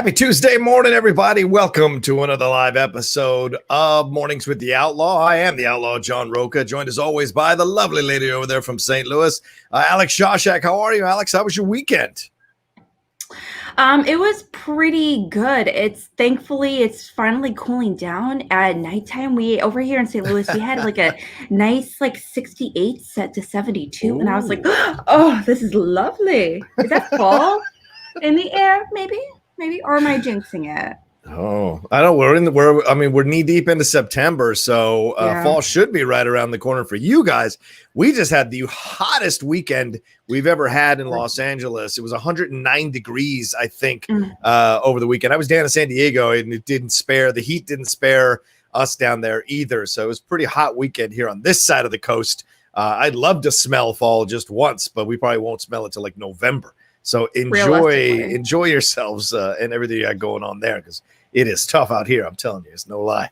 Happy Tuesday morning, everybody. Welcome to another live episode of Mornings with the Outlaw. I am the Outlaw, John Rocha, joined as always by the lovely lady over there from St. Louis, Alex Shashek. How are you, Alex? How was your weekend? It was pretty good. Thankfully it's finally cooling down at nighttime. We over here in St. Louis, we had like a nice 68 set to 72. Ooh. And I was like, oh, this is lovely. Is that fall in the air? Maybe, or am I jinxing it? Oh, I don't. We're knee deep into September, so fall should be right around the corner for you guys. We just had the hottest weekend we've ever had in Los Angeles. It was 109 degrees, I think, over the weekend. I was down in San Diego, and the heat didn't spare us down there either. So it was a pretty hot weekend here on this side of the coast. I'd love to smell fall just once, but we probably won't smell it till like November. So enjoy yourselves and everything you got going on there, because it is tough out here. I'm telling you, it's no lie.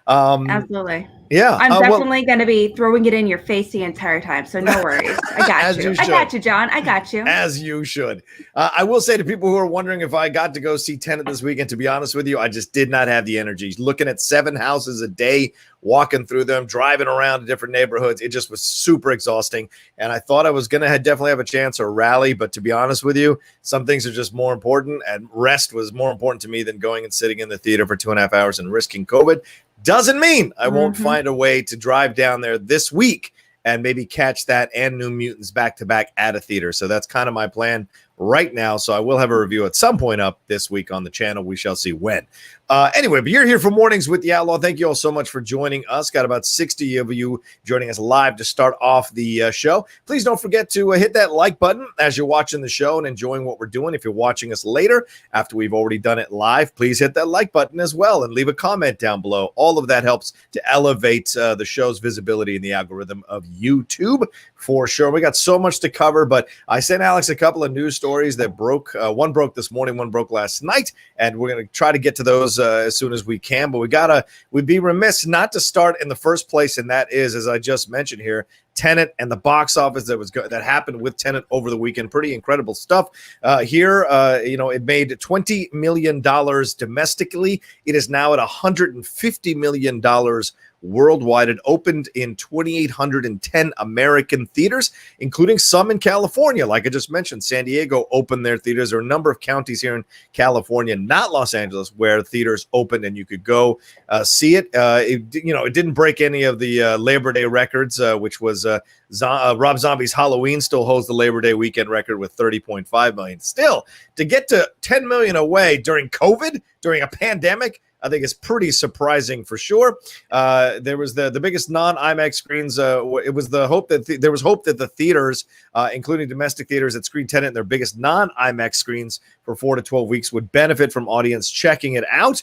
Absolutely. Yeah. I'm definitely going to be throwing it in your face the entire time. So no worries. I got you. I got you, John. I got you. As you should. I will say to people who are wondering if I got to go see Tenet this weekend, to be honest with you, I just did not have the energy. Looking at 7 houses a day, walking through them, driving around to different neighborhoods, it just was super exhausting. And I thought I was going to definitely have a chance or rally. But to be honest with you, some things are just more important. And rest was more important to me than going and sitting in the theater for 2.5 hours and risking COVID. Doesn't mean I won't find a way to drive down there this week and maybe catch that and New Mutants back-to-back at a theater. So that's kind of my plan right now. So I will have a review at some point up this week on the channel. We shall see when. Anyway, but you're here for Mornings with the Outlaw. Thank you all so much for joining us. Got about 60 of you joining us live to start off the show. Please don't forget to hit that like button as you're watching the show and enjoying what we're doing. If you're watching us later, after we've already done it live, please hit that like button as well and leave a comment down below. All of that helps to elevate the show's visibility in the algorithm of YouTube for sure. We got so much to cover, but I sent Alex a couple of news stories that broke. One broke this morning, one broke last night, and we're going to try to get to those as soon as we can. But we'd be remiss not to start in the first place, and that is, as I just mentioned here, Tenet and the box office that happened with Tenet over the weekend. Pretty incredible stuff here. It made $20 million domestically. It is now at $150 million worldwide. It opened in 2,810 American theaters, including some in California. Like I just mentioned, San Diego opened their theaters. There are a number of counties here in California, not Los Angeles, where theaters opened and you could go see it. It didn't break any of the Labor Day records, which was Rob Zombie's Halloween still holds the Labor Day weekend record with 30.5 million. Still, to get to 10 million away during COVID, during a pandemic, I think it's pretty surprising for sure. There was the biggest non-IMAX screens. It was the hope that there was hope that the theaters, including domestic theaters that screen Tenet, their biggest non-IMAX screens for 4 to 12 weeks, would benefit from audience checking it out.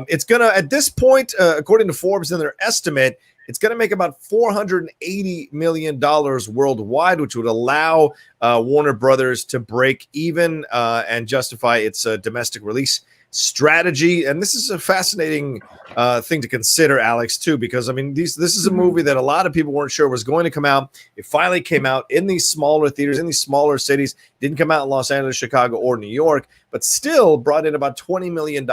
It's gonna, at this point, according to Forbes and their estimate, it's going to make about $480 million worldwide, which would allow Warner Brothers to break even and justify its domestic release strategy. And this is a fascinating thing to consider, Alex, too, because this is a movie that a lot of people weren't sure was going to come out. It finally came out in these smaller theaters, in these smaller cities. Didn't come out in Los Angeles, Chicago, or New York, but still brought in about $20 million.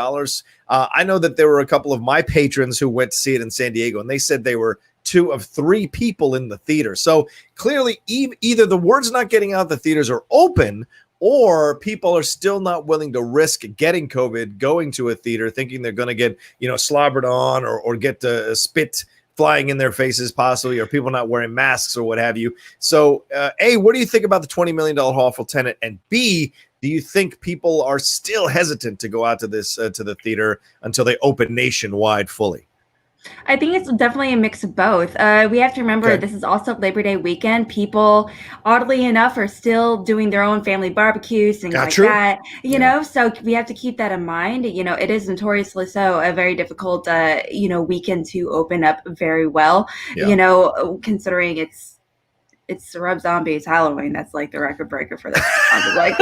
I know that there were a couple of my patrons who went to see it in San Diego, and they said they were 2 of 3 people in the theater. So clearly, either the word's not getting out, the theaters are open, or people are still not willing to risk getting COVID, going to a theater, thinking they're going to get, slobbered on or get spit flying in their faces possibly, or people not wearing masks or what have you. So, A, what do you think about the $20 million haul for Tenet? And B, do you think people are still hesitant to go out to the theater until they open nationwide fully? I think it's definitely a mix of both. We have to remember this is also Labor Day weekend. People, oddly enough, are still doing their own family barbecues, things like that. You know, so we have to keep that in mind. It is notoriously so a very difficult, weekend to open up very well. Considering it's it's Rob Zombie's Halloween. That's like the record breaker for this. I was like,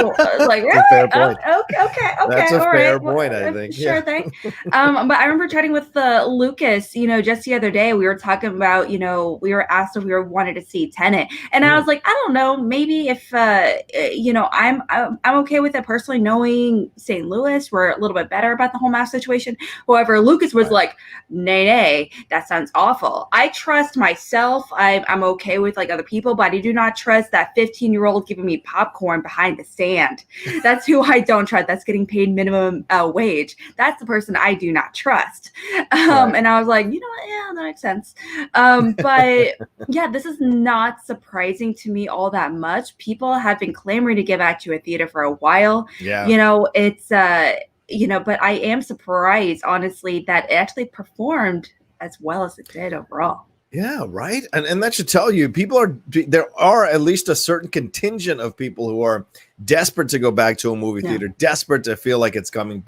like That's a fair point. Okay, That's a all fair right. point, I think. Sure Yeah. thing. But I remember chatting with Lucas, just the other day. We were talking about, we were asked if we wanted to see Tenet, and I was like, I don't know, maybe if I'm okay with it personally. Knowing St. Louis, we're a little bit better about the whole mask situation. However, Lucas was like, nay, that sounds awful. I trust myself. I'm okay with like other people, but I do not trust that 15-year-old giving me popcorn behind the stand. That's who I don't trust. That's getting paid minimum wage. That's the person I do not trust. And I was like, you know what? Yeah, that makes sense. But yeah, this is not surprising to me all that much. People have been clamoring to get back to a theater for a while. Yeah. It's but I am surprised, honestly, that it actually performed as well as it did overall. Yeah, right. And that should tell you there are at least a certain contingent of people who are desperate to go back to a movie theater, desperate to feel like it's going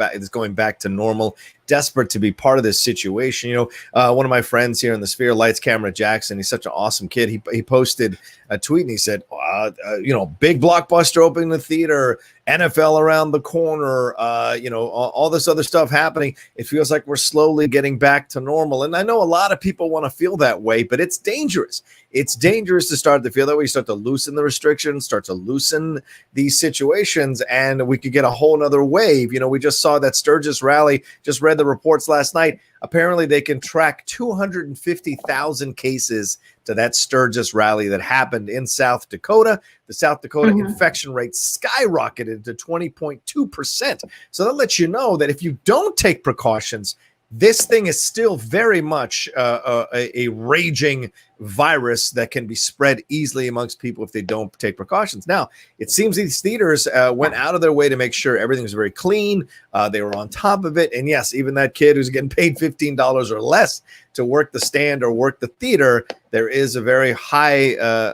back to normal, desperate to be part of this situation. One of my friends here in the Sphere, Lights Camera Jackson, he's such an awesome kid. He posted a tweet and he said, big blockbuster opening the theater, NFL around the corner, all this other stuff happening. It feels like we're slowly getting back to normal. And I know a lot of people want to feel that way, but it's dangerous. It's dangerous to start to feel that way. You start to loosen the restrictions, start to loosen these situations, and we could get a whole nother wave. We just saw that Sturgis rally, just read the reports last night. Apparently they can track 250,000 cases to that Sturgis rally that happened in South Dakota. The South Dakota infection rate skyrocketed to 20.2%. So that lets you know that if you don't take precautions, this thing is still very much a raging virus that can be spread easily amongst people if they don't take precautions. Now, it seems these theaters went out of their way to make sure everything was very clean. They were on top of it. And yes, even that kid who's getting paid $15 or less to work the stand or work the theater, there is a very high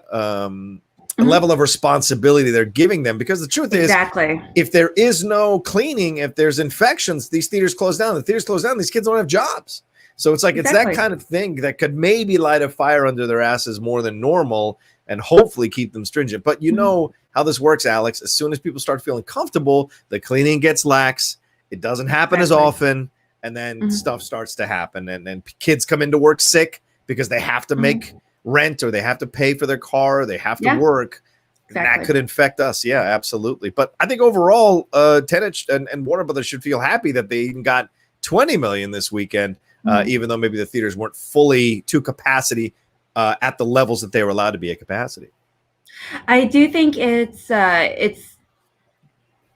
level of responsibility they're giving them, because the truth is, if there is no cleaning, if there's infections, these theaters close down. The theaters close down, these kids don't have jobs. So it's like it's that kind of thing that could maybe light a fire under their asses more than normal and hopefully keep them stringent. But you know how this works, Alex. As soon as people start feeling comfortable, the cleaning gets lax. It doesn't happen as often, and then stuff starts to happen. And then kids come into work sick because they have to make rent, or they have to pay for their car, or they have to work. That could infect us. Yeah, absolutely. But I think overall, Tenet and Warner Brothers should feel happy that they even got $20 million this weekend, even though maybe the theaters weren't fully to capacity at the levels that they were allowed to be at capacity. I do think it's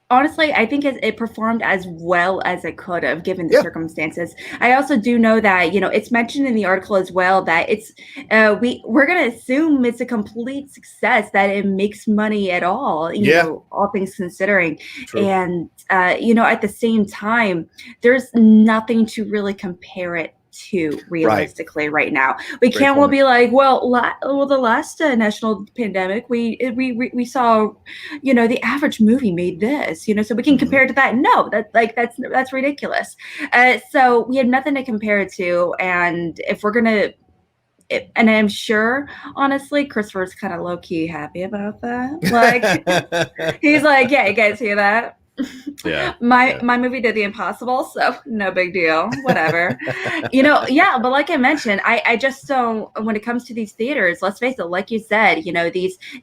honestly, I think it performed as well as it could have given the circumstances. I also do know that, it's mentioned in the article as well that it's we're going to assume it's a complete success, that it makes money at all, you know, all things considering. True. And, at the same time, there's nothing to really compare it to realistically right now. We can't well be like, the last national pandemic, we saw, the average movie made this, so we can compare it to that. No, that's ridiculous. So we have nothing to compare it to. And if we're gonna, and I'm sure, honestly, Christopher's kind of low key happy about that. Like, he's like, yeah, you guys hear that? My movie did the impossible, so no big deal, whatever. But like I mentioned, I just don't, when it comes to these theaters, let's face it, like you said,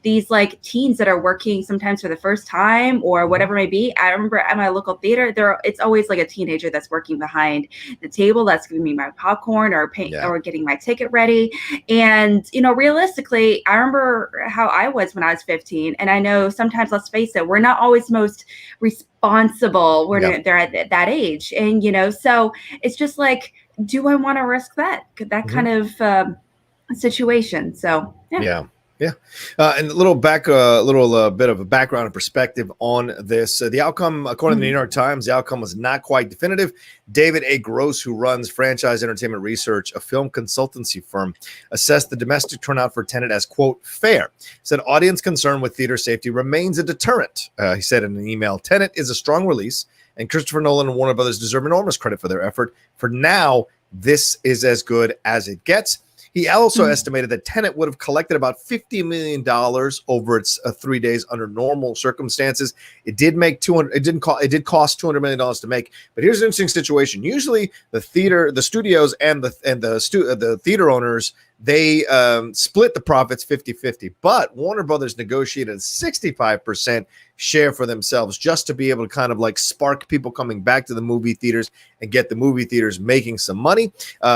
these like teens that are working sometimes for the first time or whatever it may be. I remember at my local theater, it's always like a teenager that's working behind the table that's giving me my popcorn or or getting my ticket ready. And realistically, I remember how I was when I was 15, and I know sometimes, let's face it, we're not always most responsible when they're at that age. And so it's just like, do I want to risk that kind of situation? So and a little bit of a background and perspective on this. The outcome, according to the New York Times, the outcome was not quite definitive. David A. Gross, who runs Franchise Entertainment Research, a film consultancy firm, assessed the domestic turnout for Tenet as, quote, fair. Said audience concern with theater safety remains a deterrent. He said in an email, Tenet is a strong release, and Christopher Nolan and Warner Brothers deserve enormous credit for their effort. For now, this is as good as it gets. He also estimated that Tenet would have collected about $50 million over its 3 days under normal circumstances. It did make it did cost $200 million to make. But here's an interesting situation. Usually the studios and the theater owners, they split the profits 50-50, but Warner Brothers negotiated a 65% share for themselves just to be able to kind of like spark people coming back to the movie theaters and get the movie theaters making some money.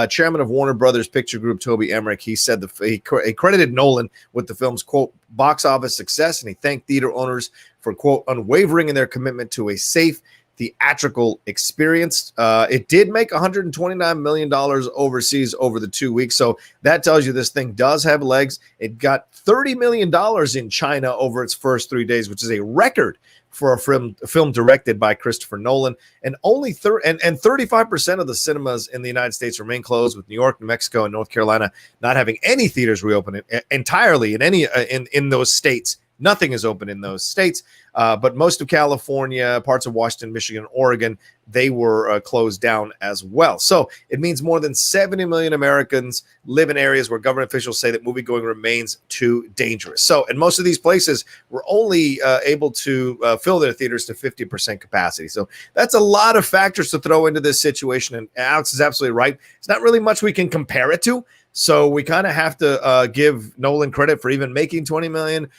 Chairman of Warner Brothers Picture Group, Toby Emmerich, he said he credited Nolan with the film's, quote, box office success, and he thanked theater owners for, quote, unwavering in their commitment to a safe theatrical experience. It did make $129 million overseas over the 2 weeks. So that tells you this thing does have legs. It got $30 million in China over its first 3 days, which is a record for a film directed by Christopher Nolan. And only 35% of the cinemas in the United States remain closed, with New York, New Mexico, and North Carolina not having any theaters reopen entirely in those states. Nothing is open in those states, but most of California, parts of Washington, Michigan, Oregon, they were closed down as well. So it means more than 70 million Americans live in areas where government officials say that moviegoing remains too dangerous. So in most of these places, we're only able to fill their theaters to 50% capacity. So that's a lot of factors to throw into this situation. And Alex is absolutely right. It's not really much we can compare it to. So we kind of have to give Nolan credit for even making $20 million.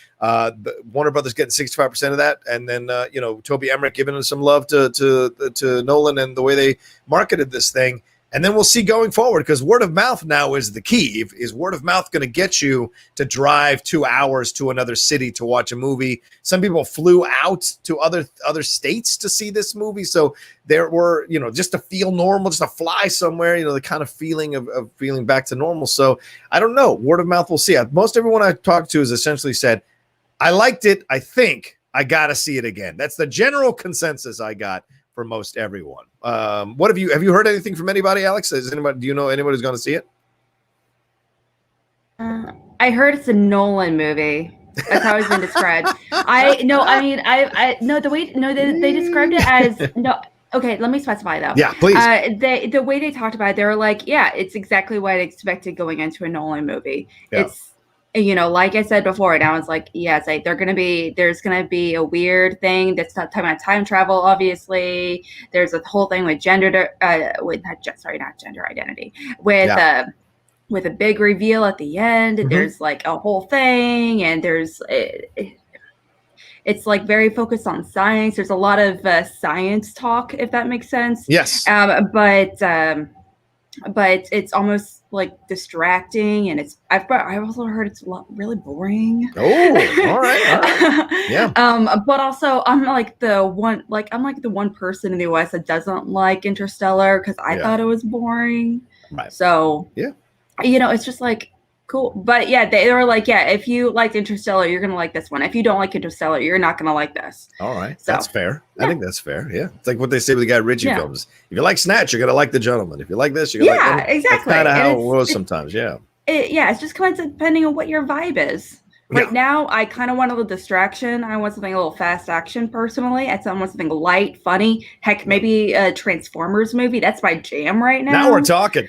Warner Brothers getting 65% of that, and then Toby Emmerich giving him some love to Nolan and the way they marketed this thing. And then we'll see going forward, because word of mouth now is the key. Is word of mouth going to get you to drive 2 hours to another city to watch a movie? Some people flew out to other states to see this movie. So there were, just to feel normal, just to fly somewhere, the kind of feeling of feeling back to normal. So I don't know. Word of mouth, we'll see. Most everyone I talked to has essentially said, I liked it. I think I got to see it again. That's the general consensus I got for most everyone. What have you heard anything from anybody, Alex? Do you know anybody who's going to see it? I heard it's a Nolan movie. That's how it's been described. They described it as no. Okay, let me specify though. Yeah, please. The way they talked about it, they were like, yeah, it's exactly what I expected going into a Nolan movie. Yeah. It's, like I said before, and I was like, yes, there's gonna be a weird thing that's not talking about time travel. Obviously, there's a whole thing with not gender identity, with a big reveal at the end. Mm-hmm. There's like a whole thing, and it's like very focused on science. There's a lot of science talk, if that makes sense. Yes. But it's almost like distracting, and I've also heard it's really boring. Oh, all right. Yeah. But also I'm like the one person in the US that doesn't like Interstellar, because I thought it was boring. Right. So yeah, it's just like cool. But yeah, they were like, yeah, if you liked Interstellar, you're gonna like this one. If you don't like Interstellar, you're not gonna like this. All right, so that's fair. Yeah. I think that's fair. Yeah, it's like what they say with the Guy Ritchie films. If you like Snatch, you're gonna like The Gentleman. If you like this, you're gonna like exactly. That's kind of how it was sometimes. Yeah. It's just kind of depending on what your vibe is. Right now, I kind of want a little distraction. I want something a little fast action personally. I want something light, funny. Heck, maybe a Transformers movie. That's my jam right now. Now we're talking.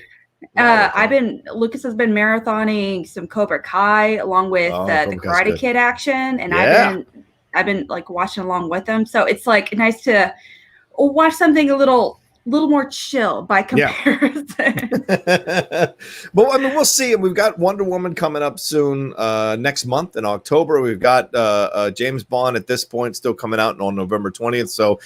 Lucas has been marathoning some Cobra Kai along with the Karate Kid action, and I've been like watching along with them. So it's like nice to watch something a little more chill by comparison. But I mean, we'll see. We've got Wonder Woman coming up soon, next month in October. We've got James Bond at this point still coming out on November 20th. So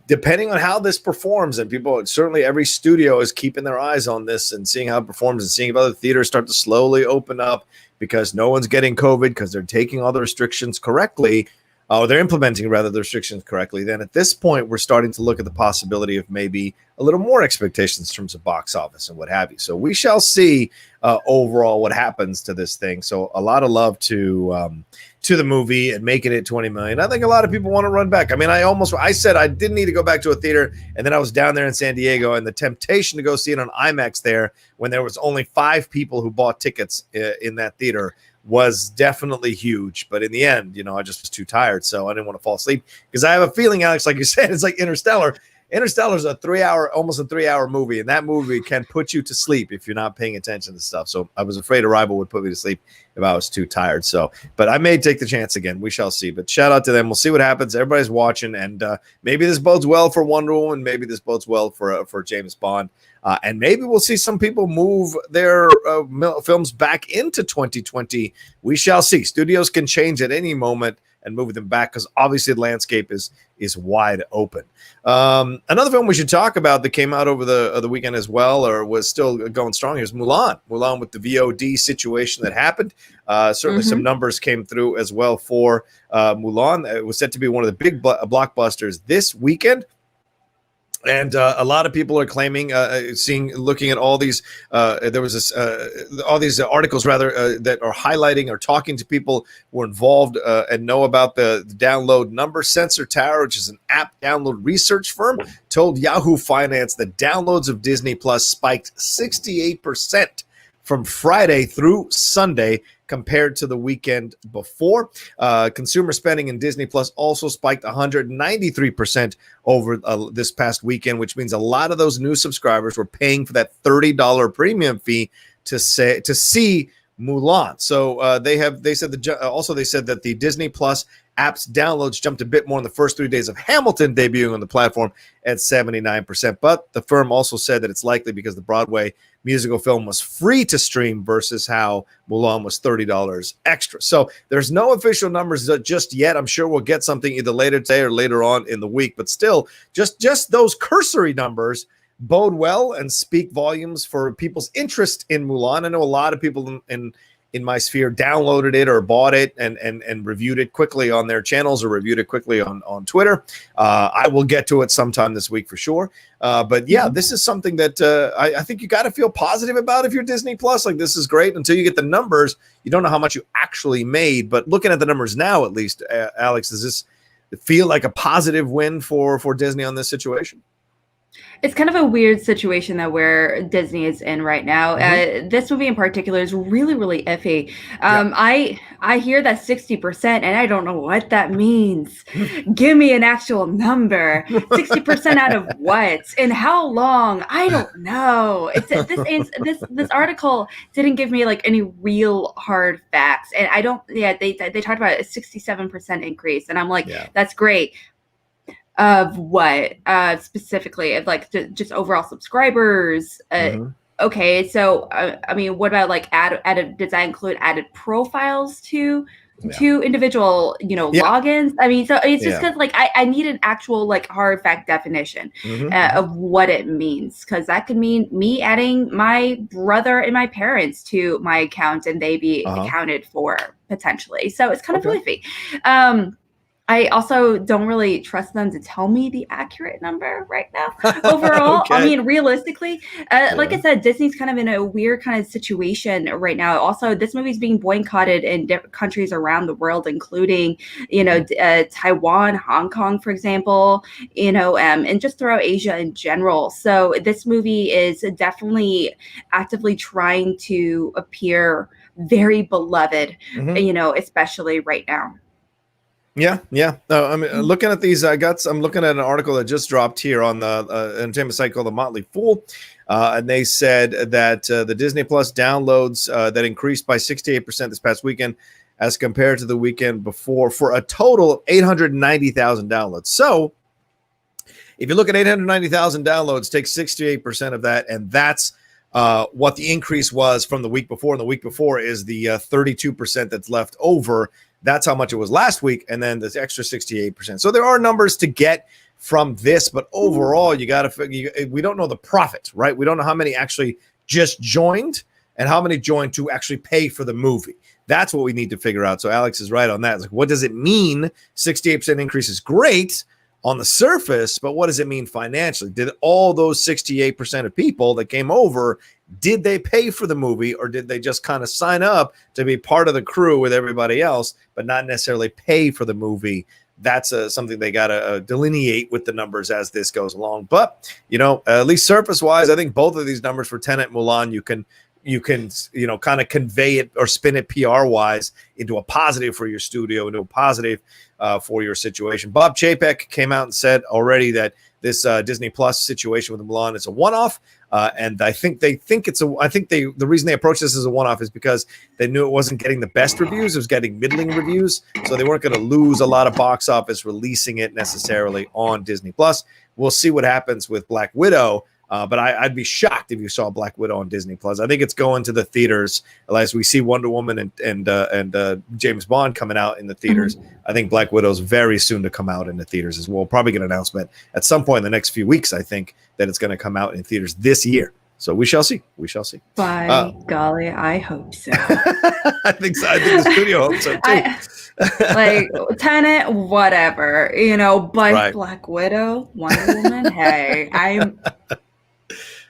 depending on how this performs, and certainly every studio is keeping their eyes on this and seeing how it performs and seeing if other theaters start to slowly open up, because no one's getting COVID because they're taking all the restrictions correctly. They're implementing rather the restrictions correctly. Then at this point, we're starting to look at the possibility of maybe a little more expectations in terms of box office and what have you. So we shall see overall what happens to this thing. So a lot of love to the movie and making it 20 million. I think a lot of people want to run back. I mean, I said I didn't need to go back to a theater, and then I was down there in San Diego, and the temptation to go see it on IMAX there when there was only 5 people who bought tickets in that theater was definitely huge. But in the end, I just was too tired, so I didn't want to fall asleep, because I have a feeling, Alex, like you said, it's like Interstellar. Interstellar is almost a 3-hour movie, and that movie can put you to sleep if you're not paying attention to stuff. So I was afraid Arrival would put me to sleep if I was too tired. So, but I may take the chance again. We shall see. But shout out to them. We'll see what happens. Everybody's watching, and maybe this bodes well for Wonder Woman. Maybe this bodes well for James Bond. And maybe we'll see some people move their films back into 2020. We shall see. Studios can change at any moment and move them back because obviously the landscape is wide open. Another film we should talk about that came out over the weekend as well, or was still going strong, is Mulan. Mulan with the VOD situation that happened. Certainly some numbers came through as well for Mulan. It was set to be one of the big blockbusters this weekend. And a lot of people are claiming, looking at all these, there was this, all these articles rather that are highlighting or talking to people who are involved and know about the download number. Sensor Tower, which is an app download research firm, told Yahoo Finance that downloads of Disney Plus spiked 68% from Friday through Sunday compared to the weekend before. Consumer spending in Disney Plus also spiked 193% over this past weekend, which means a lot of those new subscribers were paying for that $30 premium fee to see Mulan. So they said that the Disney Plus app's downloads jumped a bit more in the first 3 days of Hamilton debuting on the platform at 79%. But the firm also said that it's likely because the Broadway musical film was free to stream versus how Mulan was $30 extra. So there's no official numbers just yet. I'm sure we'll get something either later today or later on in the week. But still, just those cursory numbers bode well and speak volumes for people's interest in Mulan. I know a lot of people in my sphere downloaded it or bought it and reviewed it quickly on their channels or reviewed it quickly on Twitter. I will get to it sometime this week for sure. But yeah, this is something that I think you got to feel positive about if you're Disney Plus. Like, this is great. Until you get the numbers, you don't know how much you actually made. But looking at the numbers now, at least, Alex, does this feel like a positive win for Disney on this situation? It's kind of a weird situation that where Disney is in right now. This movie in particular is really, really iffy. I hear that 60%, and I don't know what that means. Give me an actual number. 60% out of what? And how long? I don't know. This article didn't give me like any real hard facts, and I don't. Yeah, they talked about a 67% increase, and I'm like, that's great. Of what specifically? Of like just overall subscribers? Okay, so I mean, what about like added? Does that include added profiles to individual logins? I mean, so it's just because like I need an actual like hard fact definition of what it means, because that could mean me adding my brother and my parents to my account and they be accounted for potentially. So it's kind of iffy. I also don't really trust them to tell me the accurate number right now. Overall, I mean, realistically, like I said, Disney's kind of in a weird kind of situation right now. Also, this movie's being boycotted in different countries around the world, including, Taiwan, Hong Kong, for example, and just throughout Asia in general. So this movie is definitely actively trying to appear very beloved, especially right now. Yeah. I mean, looking at these, I'm looking at an article that just dropped here on the entertainment site called The Motley Fool, and they said that the Disney Plus downloads that increased by 68% this past weekend as compared to the weekend before, for a total of 890,000 downloads. So if you look at 890,000 downloads, take 68% of that, and that's what the increase was from the week before. And the week before is the 32% that's left over. That's how much it was last week, and then this extra 68%. So there are numbers to get from this, but overall, you got to. We don't know the profit, right? We don't know how many actually just joined and how many joined to actually pay for the movie. That's what we need to figure out. So Alex is right on that. It's like, what does it mean? 68% increase is great on the surface, but what does it mean financially? Did all those 68% of people that came over, did they pay for the movie, or did they just kind of sign up to be part of the crew with everybody else, but not necessarily pay for the movie? That's something they got to delineate with the numbers as this goes along. But, at least surface-wise, I think both of these numbers for Tenet and Mulan, you can you can, kind of convey it or spin it PR wise into a positive for your studio, into a positive for your situation. Bob Chapek came out and said already that this Disney Plus situation with Mulan is a one-off. And I think the reason they approached this as a one-off is because they knew it wasn't getting the best reviews. It was getting middling reviews. So they weren't going to lose a lot of box office releasing it necessarily on Disney Plus. We'll see what happens with Black Widow. But I'd be shocked if you saw Black Widow on Disney Plus. I think it's going to the theaters as we see Wonder Woman and James Bond coming out in the theaters. Mm-hmm. I think Black Widow's very soon to come out in the theaters as well. Probably get an announcement at some point in the next few weeks. I think that it's going to come out in theaters this year. So we shall see. We shall see. By golly, I hope so. I think so. I think the studio hopes so too. Like Tenet, whatever, but right. Black Widow, Wonder Woman. Hey,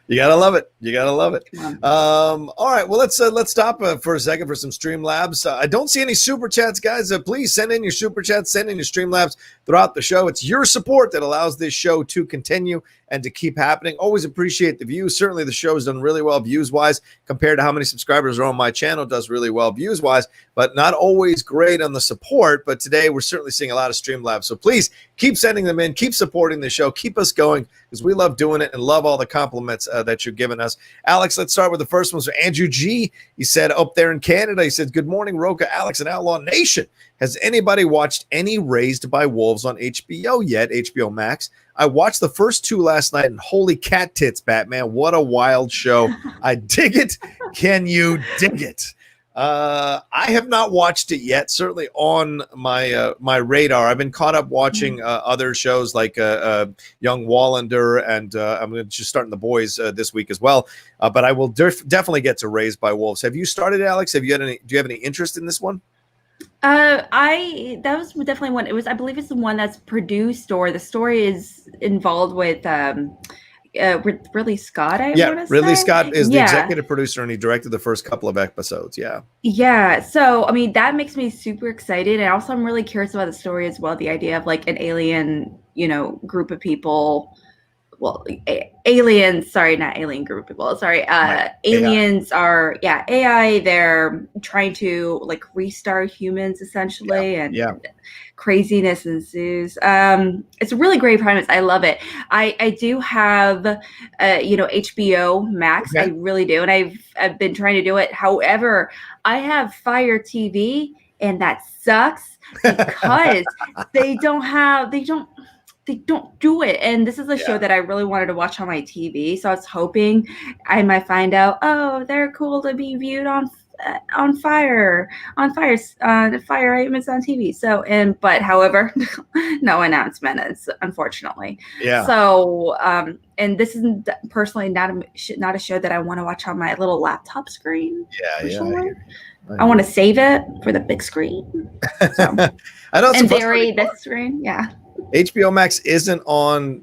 You gotta love it. You gotta love it. All right. Well, let's stop for a second for some Streamlabs. I don't see any super chats, guys. Please send in your super chats. Send in your Streamlabs throughout the show. It's your support that allows this show to continue and to keep happening. Always appreciate the views. Certainly, the show has done really well views-wise compared to how many subscribers are on my channel. Does really well views-wise, but not always great on the support. But today, we're certainly seeing a lot of Streamlabs. So please keep sending them in. Keep supporting the show. Keep us going because we love doing it and love all the compliments that you're giving us. Alex, let's start with the first one. So Andrew G, he said up there in Canada, he said, good morning, Rocha, Alex, and Outlaw Nation. Has anybody watched any Raised by Wolves on HBO yet? HBO Max. I watched the first two last night, and holy cat tits, Batman. What a wild show. I dig it. Can you dig it? I have not watched it yet. Certainly on my my radar. I've been caught up watching other shows like Young Wallander, and I'm going to just starting The Boys this week as well. But I will definitely get to Raised by Wolves. Have you started, Alex? Do you have any interest in this one? That was definitely one. It was, I believe it's the one that's produced, or the story is involved with Ridley Scott. Ridley Scott is the executive producer, and he directed the first couple of episodes. Yeah. So I mean, that makes me super excited, and also I'm really curious about the story as well. The idea of like an alien, group of people. Well, aliens. Sorry, not alien group of people. Sorry, aliens are AI. They're trying to like restart humans essentially, and craziness ensues. It's a really great premise. I love it. I do have HBO Max. Okay. I really do, and I've been trying to do it. However, I have Fire TV, and that sucks because they don't do it. And this is a show that I really wanted to watch on my TV. So I was hoping I might find out, they're cool to be viewed on Fire Items on TV. So, but however, no announcement is unfortunately. Yeah. So, and this isn't personally not a show that I want to watch on my little laptop screen. I want to save it for the big screen. So, I know. And vary the screen. Yeah. HBO Max isn't on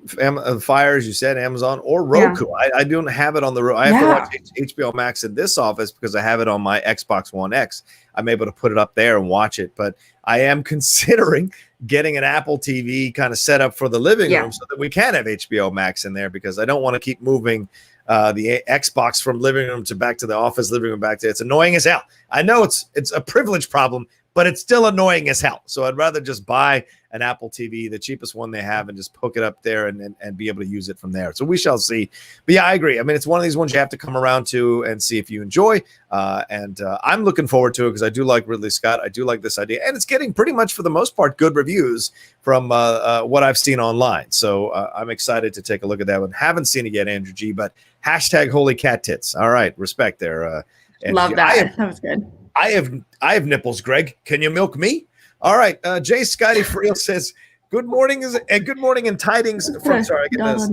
Fire, as you said, Amazon or Roku. Yeah. I don't have it on the Roku. I have to watch HBO Max in this office because I have it on my Xbox One X. I'm able to put it up there and watch it. But I am considering getting an Apple TV kind of set up for the living room so that we can have HBO Max in there, because I don't want to keep moving the Xbox from living room to back to the office, living room back to it's annoying as hell. I know it's a privilege problem, but it's still annoying as hell. So I'd rather just buy an Apple TV, the cheapest one they have, and just hook it up there and be able to use it from there. So we shall see. But yeah, I agree. I mean, it's one of these ones you have to come around to and see if you enjoy. And I'm looking forward to it because I do like Ridley Scott. I do like this idea. And it's getting pretty much, for the most part, good reviews from what I've seen online. So I'm excited to take a look at that one. Haven't seen it yet, Andrew G, but hashtag holy cat tits. All right. Respect there. Love that. That was good. I have nipples, Greg. Can you milk me? All right. Jay Scotty Friel says, good morning and tidings from, sorry, I get this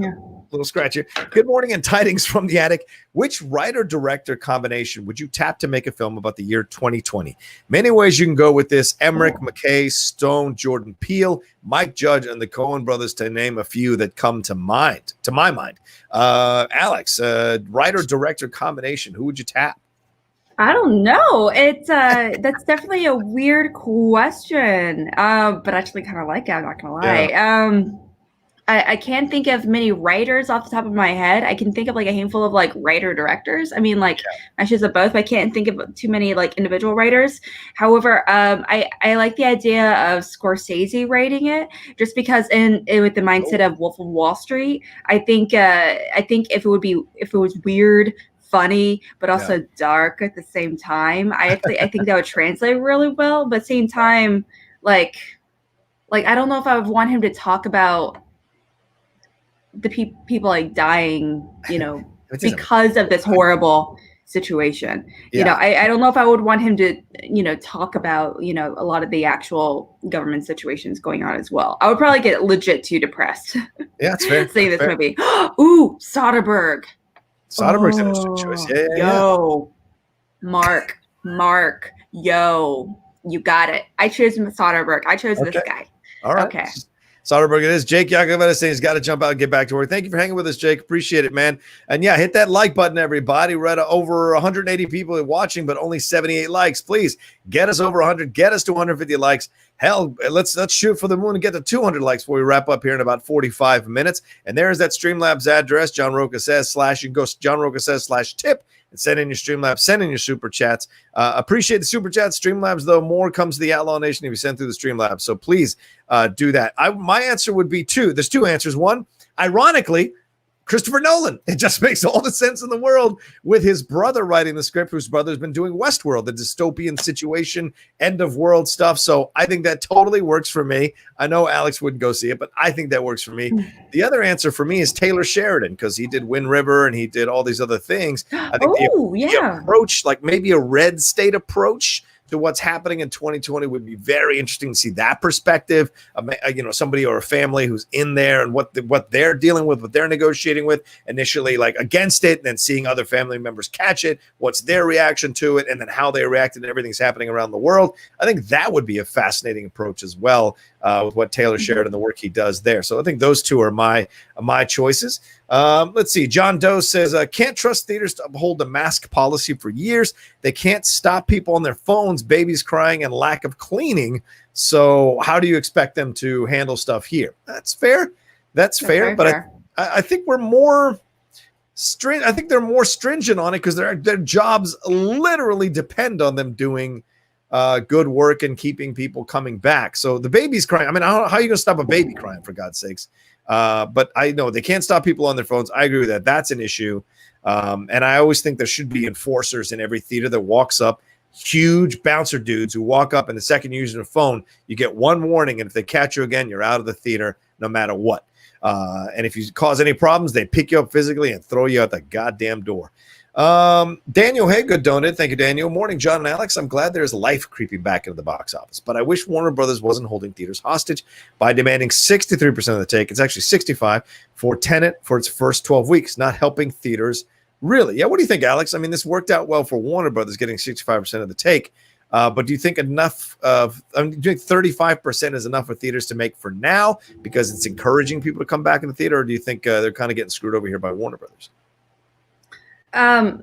little scratch here. Good morning and tidings from the attic. Which writer-director combination would you tap to make a film about the year 2020? Many ways you can go with this. Emmerich, McKay, Stone, Jordan Peele, Mike Judge, and the Coen brothers, to name a few that come to my mind. Alex, writer-director combination, who would you tap? I don't know. It's that's definitely a weird question, but I actually kind of like it. I'm not gonna lie. I can't think of many writers off the top of my head. I can think of like a handful of like writer directors. I mean, like I should have both, but I can't think of too many like individual writers. However, I like the idea of Scorsese writing it just because with the mindset of Wolf of Wall Street. I think if it was weird, funny, but also dark at the same time, I think that would translate really well. But at the same time, like I don't know if I would want him to talk about the people like dying, because of this horrible situation. I don't know if I would want him to, talk about, a lot of the actual government situations going on as well. I would probably get legit too depressed. Yeah, it's fair. Seeing this movie. Ooh, Soderbergh. Soderbergh's an interesting choice. Yo, Mark, yo, you got it. I chose Soderbergh. I chose this guy. All right. Okay. Soderbergh it is. Jake Yakoveta saying he's got to jump out and get back to work. Thank you for hanging with us, Jake. Appreciate it, man. And yeah, hit that like button, everybody. We're at over 180 people watching, but only 78 likes. Please get us over 100. Get us to 150 likes. Hell, let's shoot for the moon and get to 200 likes before we wrap up here in about 45 minutes. And there's that Streamlabs address. John Rocha says / you can go John Rocha says /tip. And send in your Streamlabs, send in your Super Chats. Appreciate the Super Chats. Streamlabs, though, more comes to the Outlaw Nation if you send through the Streamlabs. So please do that. My answer would be two. There's two answers. One, ironically, Christopher Nolan. It just makes all the sense in the world with his brother writing the script, whose brother's been doing Westworld, the dystopian situation, end of world stuff. So I think that totally works for me. I know Alex wouldn't go see it, but I think that works for me. The other answer for me is Taylor Sheridan, because he did Wind River and he did all these other things. I think the approach, like maybe a red state approach to what's happening in 2020 would be very interesting to see that perspective. Somebody or a family who's in there and what they're dealing with, what they're negotiating with initially, like against it, and then seeing other family members catch it, what's their reaction to it, and then how they reacted and everything's happening around the world. I think that would be a fascinating approach as well with what Taylor Sheridan, the work he does there. So I think those two are my choices. Let's see. John Doe says, can't trust theaters to uphold the mask policy for years. They can't stop people on their phones, babies crying, and lack of cleaning. So how do you expect them to handle stuff here? That's fair. That's fair. But I think we're more stringent. I think thare more stringent on it because their jobs literally depend on them doing good work and keeping people coming back. So the baby's crying. I mean, how are you going to stop a baby crying, for God's sakes? But I know they can't stop people on their phones. I agree with that. That's an issue. And I always think there should be enforcers in every theater that walks up, huge bouncer dudes who walk up, and the second you use your phone, you get one warning. And if they catch you again, you're out of the theater no matter what. And if you cause any problems, they pick you up physically and throw you out the goddamn door. Daniel Haygood donated. Thank you, Daniel. Morning, John and Alex. I'm glad there's life creeping back into the box office, but I wish Warner Brothers wasn't holding theaters hostage by demanding 63% of the take. It's actually 65 for Tenet for its first 12 weeks, not helping theaters really. Yeah. What do you think, Alex? I mean, this worked out well for Warner Brothers getting 65% of the take. But do you think do you think 35% is enough for theaters to make for now because it's encouraging people to come back in the theater? Or do you think they're kind of getting screwed over here by Warner Brothers? I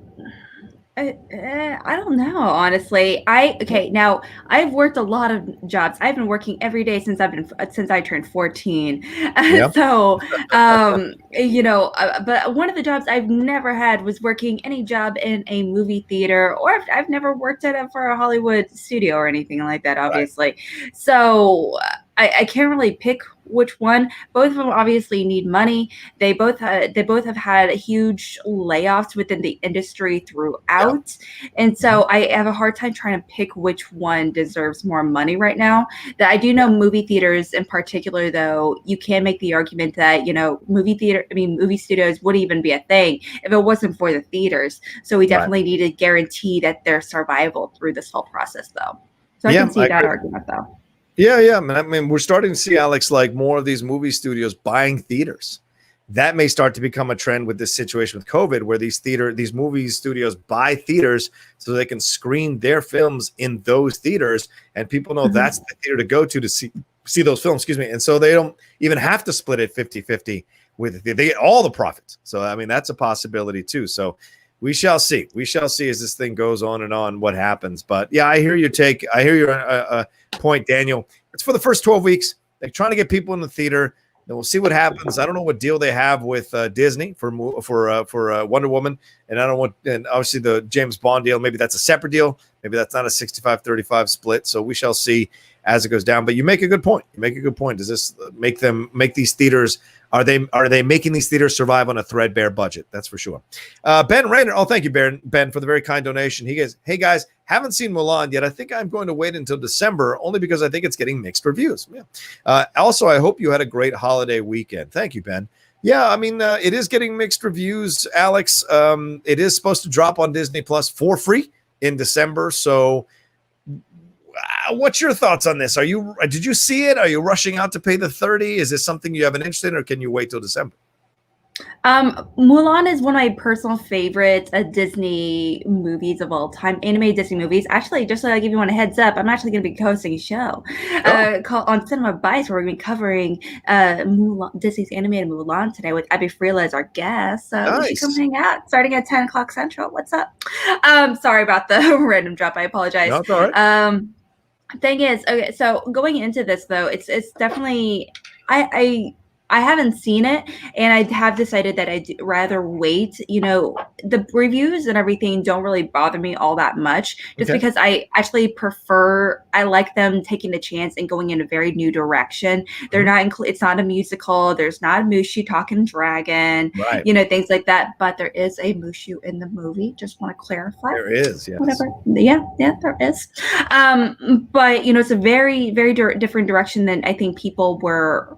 don't know, honestly. Now I've worked a lot of jobs. I've been working every day since I turned 14. Yep. So, but one of the jobs I've never had was working any job in a movie theater, or I've never worked for a Hollywood studio or anything like that, obviously. Right. So I can't really pick which one. Both of them obviously need money. They both have had huge layoffs within the industry throughout, and so I have a hard time trying to pick which one deserves more money right now. That I do know movie theaters in particular, though, you can make the argument that movie studios wouldn't even be a thing if it wasn't for the theaters. So we definitely need to guarantee that their survival through this whole process, though. So I can see that argument, though. Yeah. I mean, we're starting to see, Alex, like more of these movie studios buying theaters. That may start to become a trend with this situation with COVID, where these movie studios buy theaters so they can screen their films in those theaters, and people know that's the theater to go to see those films. Excuse me, and so they don't even have to split it 50-50 with it. They get all the profits. So I mean, that's a possibility too. So we shall see. We shall see as this thing goes on and on what happens. But yeah, I hear your take. I hear your point, Daniel. It's for the first 12 weeks. They're trying to get people in the theater. Then we'll see what happens. I don't know what deal they have with Disney for Wonder Woman, and I don't want, and obviously the James Bond deal. Maybe that's a separate deal. Maybe that's not a 65-35 split. So we shall see as it goes down. But you make a good point. Does this make these theaters? Are they making these theaters survive on a threadbare budget? That's for sure. Ben Rayner. Oh, thank you, Ben, for the very kind donation. He goes, "Hey guys, haven't seen Mulan yet. I think I'm going to wait until December, only because I think it's getting mixed reviews." Yeah. Also, I hope you had a great holiday weekend. Thank you, Ben. Yeah, I mean, it is getting mixed reviews, Alex. It is supposed to drop on Disney Plus for free in December. So what's your thoughts on this? Did you see it? Are you rushing out to pay the $30? Is this something you have an interest in, or can you wait till December? Mulan is one of my personal favorite Disney movies of all time, animated Disney movies. Actually, just so I give you one a heads up, I'm actually going to be hosting a show called on Cinema Bites, where we're going to be covering Disney's animated Mulan today with Abby Freela as our guest. So you should come hang out starting at 10 o'clock Central. What's up? Sorry about the random drop. I apologize. No, it's all right. Thing is, okay, so going into this though, it's definitely I haven't seen it, and I have decided that I'd rather wait. You know, the reviews and everything don't really bother me all that much, just because I actually I like them taking a chance and going in a very new direction. They're not, it's not a musical. There's not a Mushu talking dragon, right? You know, things like that. But there is a Mushu in the movie. Just want to clarify. There is, yes. Whatever. Yeah, there is. But you know, it's a very, very different direction than I think people were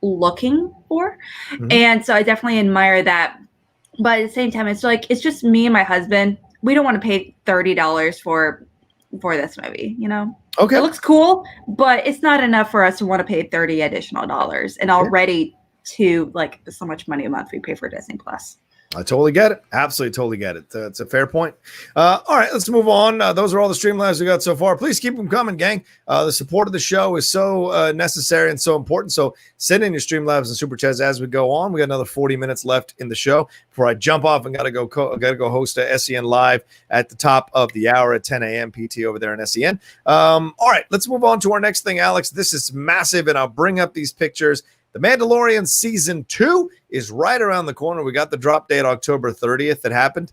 looking for, and so I definitely admire that. But at the same time, it's like, it's just me and my husband. We don't want to pay $30 for this movie, you know. Okay, it looks cool, but it's not enough for us to want to pay $30 additional dollars, and already to like so much money a month we pay for Disney Plus. I totally get it. Absolutely totally get it. It's a fair point. All right, let's move on. Those are all the Streamlabs we got so far. Please keep them coming, gang. The support of the show is so necessary and so important. So send in your Streamlabs and Super Chats as we go on. We got another 40 minutes left in the show before I jump off and got to go host a SEN Live at the top of the hour at 10 a.m. PT over there in SEN. All right, let's move on to our next thing, Alex. This is massive, and I'll bring up these pictures. The Mandalorian Season 2 is right around the corner. We got the drop date October 30th. It happened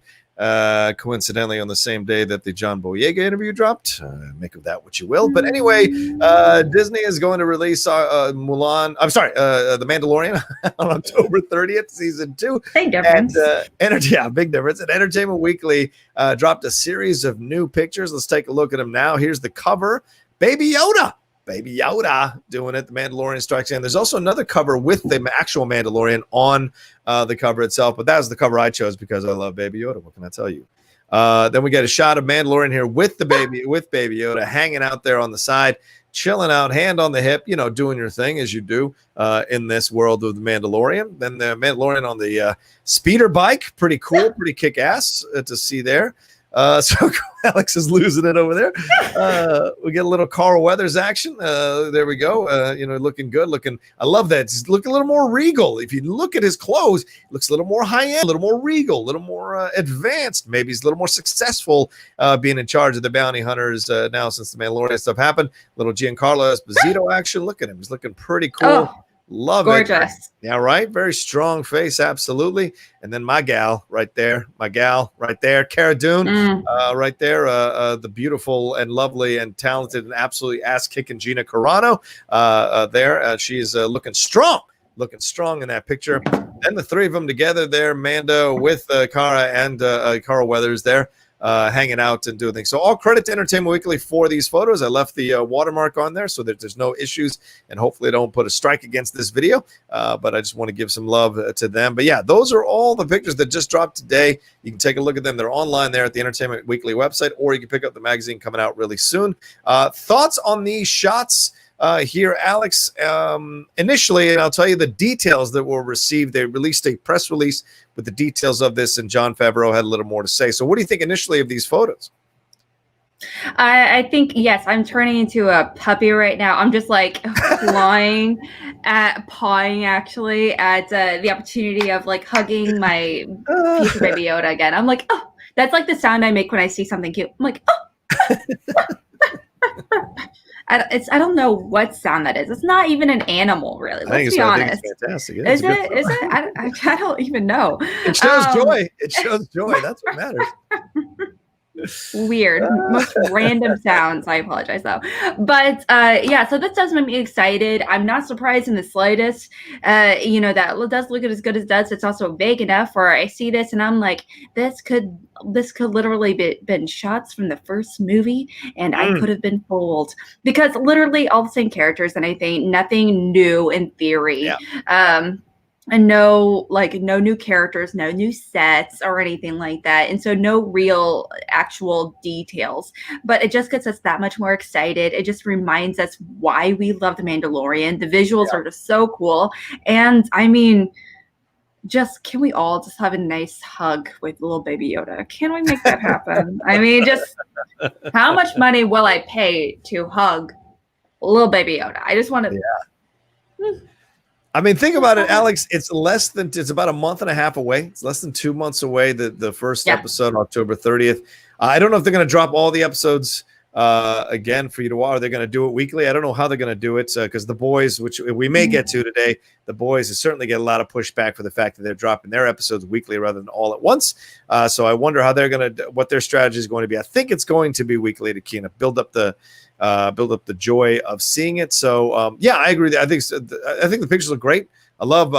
coincidentally on the same day that the John Boyega interview dropped. Make of that what you will. But anyway, Disney is going to release Mulan. I'm sorry, The Mandalorian on October 30th, Season 2. Big difference. And big difference. And Entertainment Weekly dropped a series of new pictures. Let's take a look at them now. Here's the cover. Baby Yoda doing it. The Mandalorian strikes in. There's also another cover with the actual Mandalorian on the cover itself, but that was the cover I chose because I love Baby Yoda. What can I tell you? Then we get a shot of Mandalorian here with Baby Yoda hanging out there on the side, chilling out, hand on the hip, you know, doing your thing as you do in this world of the Mandalorian. Then the Mandalorian on the speeder bike, pretty cool, pretty kick-ass to see there. So Alex is losing it over there. We get a little Carl Weathers action. There we go. Looking good. I love that. He's looking a little more regal. If you look at his clothes, it looks a little more high-end, a little more regal, a little more advanced. Maybe he's a little more successful being in charge of the bounty hunters now since the Mandalorian stuff happened. Little Giancarlo Esposito action. Look at him. He's looking pretty cool. Oh. Love gorgeous. it. Yeah, right. Very strong face, absolutely. And then my gal right there, Cara Dune, right there, the beautiful and lovely and talented and absolutely ass-kicking Gina Carano there. She's looking strong in that picture. And the three of them together there, Mando with Cara and Carl Weathers there. Hanging out and doing things. So all credit to Entertainment Weekly for these photos. I left the watermark on there so that there's no issues, and hopefully I don't put a strike against this video, but I just want to give some love to them. But yeah, those are all the pictures that just dropped today. You can take a look at them. They're online there at the Entertainment Weekly website, or you can pick up the magazine coming out really soon. Thoughts on these shots here, Alex? Initially, and I'll tell you the details that were received. They released a press release with the details of this, and Jon Favreau had a little more to say. So what do you think initially of these photos? I think, yes, I'm turning into a puppy right now. I'm just like pawing actually at the opportunity of like hugging my future Baby Yoda again. I'm like, oh, that's like the sound I make when I see something cute. I'm like, oh. I don't know what sound that is. It's not even an animal, really. Let's be honest. I think it's fantastic. Yeah, Is it? Is it? I don't even know. It shows joy. It shows joy. That's what matters. Weird, most random sounds. I apologize though, but yeah. So this does make me excited. I'm not surprised in the slightest. That does look as good as it does. It's also vague enough where I see this and I'm like, this could literally been shots from the first movie, and I could have been fooled because literally all the same characters, and I think nothing new in theory. Yeah. And no new characters, no new sets or anything like that. And so no real actual details, but it just gets us that much more excited. It just reminds us why we love The Mandalorian. The visuals are just so cool. And I mean, can we all just have a nice hug with little baby Yoda? Can we make that happen? I mean, just how much money will I pay to hug little baby Yoda? I just want to. Yeah. I mean, think about it, Alex. It's about a month and a half away. It's less than 2 months away. The first episode, October 30th. I don't know if they're going to drop all the episodes again for you to watch. Are they going to do it weekly? I don't know how they're going to do it because The Boys, which we may get to today, The Boys has certainly get a lot of pushback for the fact that they're dropping their episodes weekly rather than all at once. So I wonder how they're going to, what their strategy is going to be. I think it's going to be weekly to kind of build up the joy of seeing it. So I agree. I think the pictures look great. I love